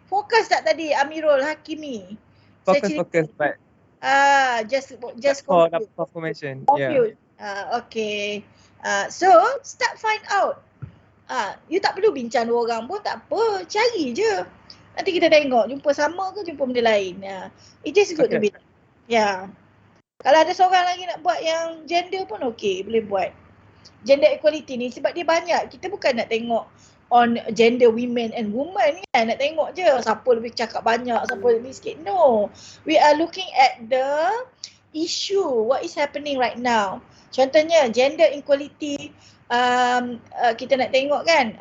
focus tak tadi Amirul Hakimi? Focus, but just for confirmation. Confused. Okay. So start find out. You tak perlu bincang dua orang pun tak apa, cari je. Nanti kita tengok jumpa sama ke jumpa benda lain. It is good to be. Kalau ada seorang lagi nak buat yang gender pun okey, boleh buat. Gender equality ni sebab dia banyak. Kita bukan nak tengok on gender women and women kan. Nak tengok je siapa lebih cakap banyak, siapa lebih sikit. No. We are looking at the issue, what is happening right now. Contohnya gender equality, kita nak tengok kan,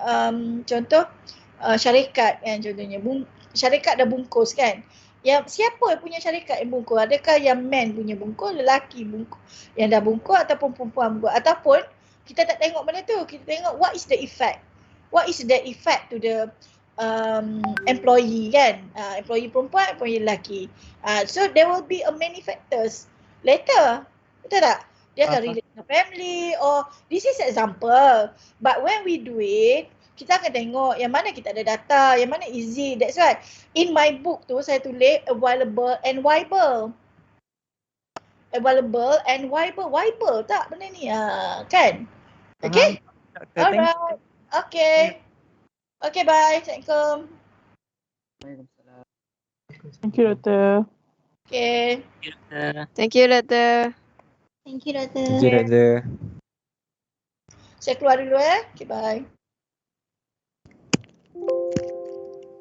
contoh syarikat kan, contohnya syarikat dah bungkus kan. Yang siapa punya syarikat yang bungkus? Adakah yang men punya bungkus, lelaki bungkus yang dah bungkus ataupun perempuan bungkus? Ataupun kita tak tengok benda tu, kita tengok what is the effect. What is the effect to the employee kan? Employee perempuan, employee lelaki. So there will be many factors later. Betul tak? Dia akan relate dengan family or this is example. But when we do it, kita akan tengok yang mana kita ada data, yang mana easy. That's why in my book tu saya tulis available and viable. Available and viable. Viable tak benda ni? Kan? Okay? Alright. Okay. Okay, bye. Assalamualaikum. Thank you, doktor. Okay. Thank you, doktor. Thank you, doktor. Thank you, doktor. Saya keluar dulu Okay, bye.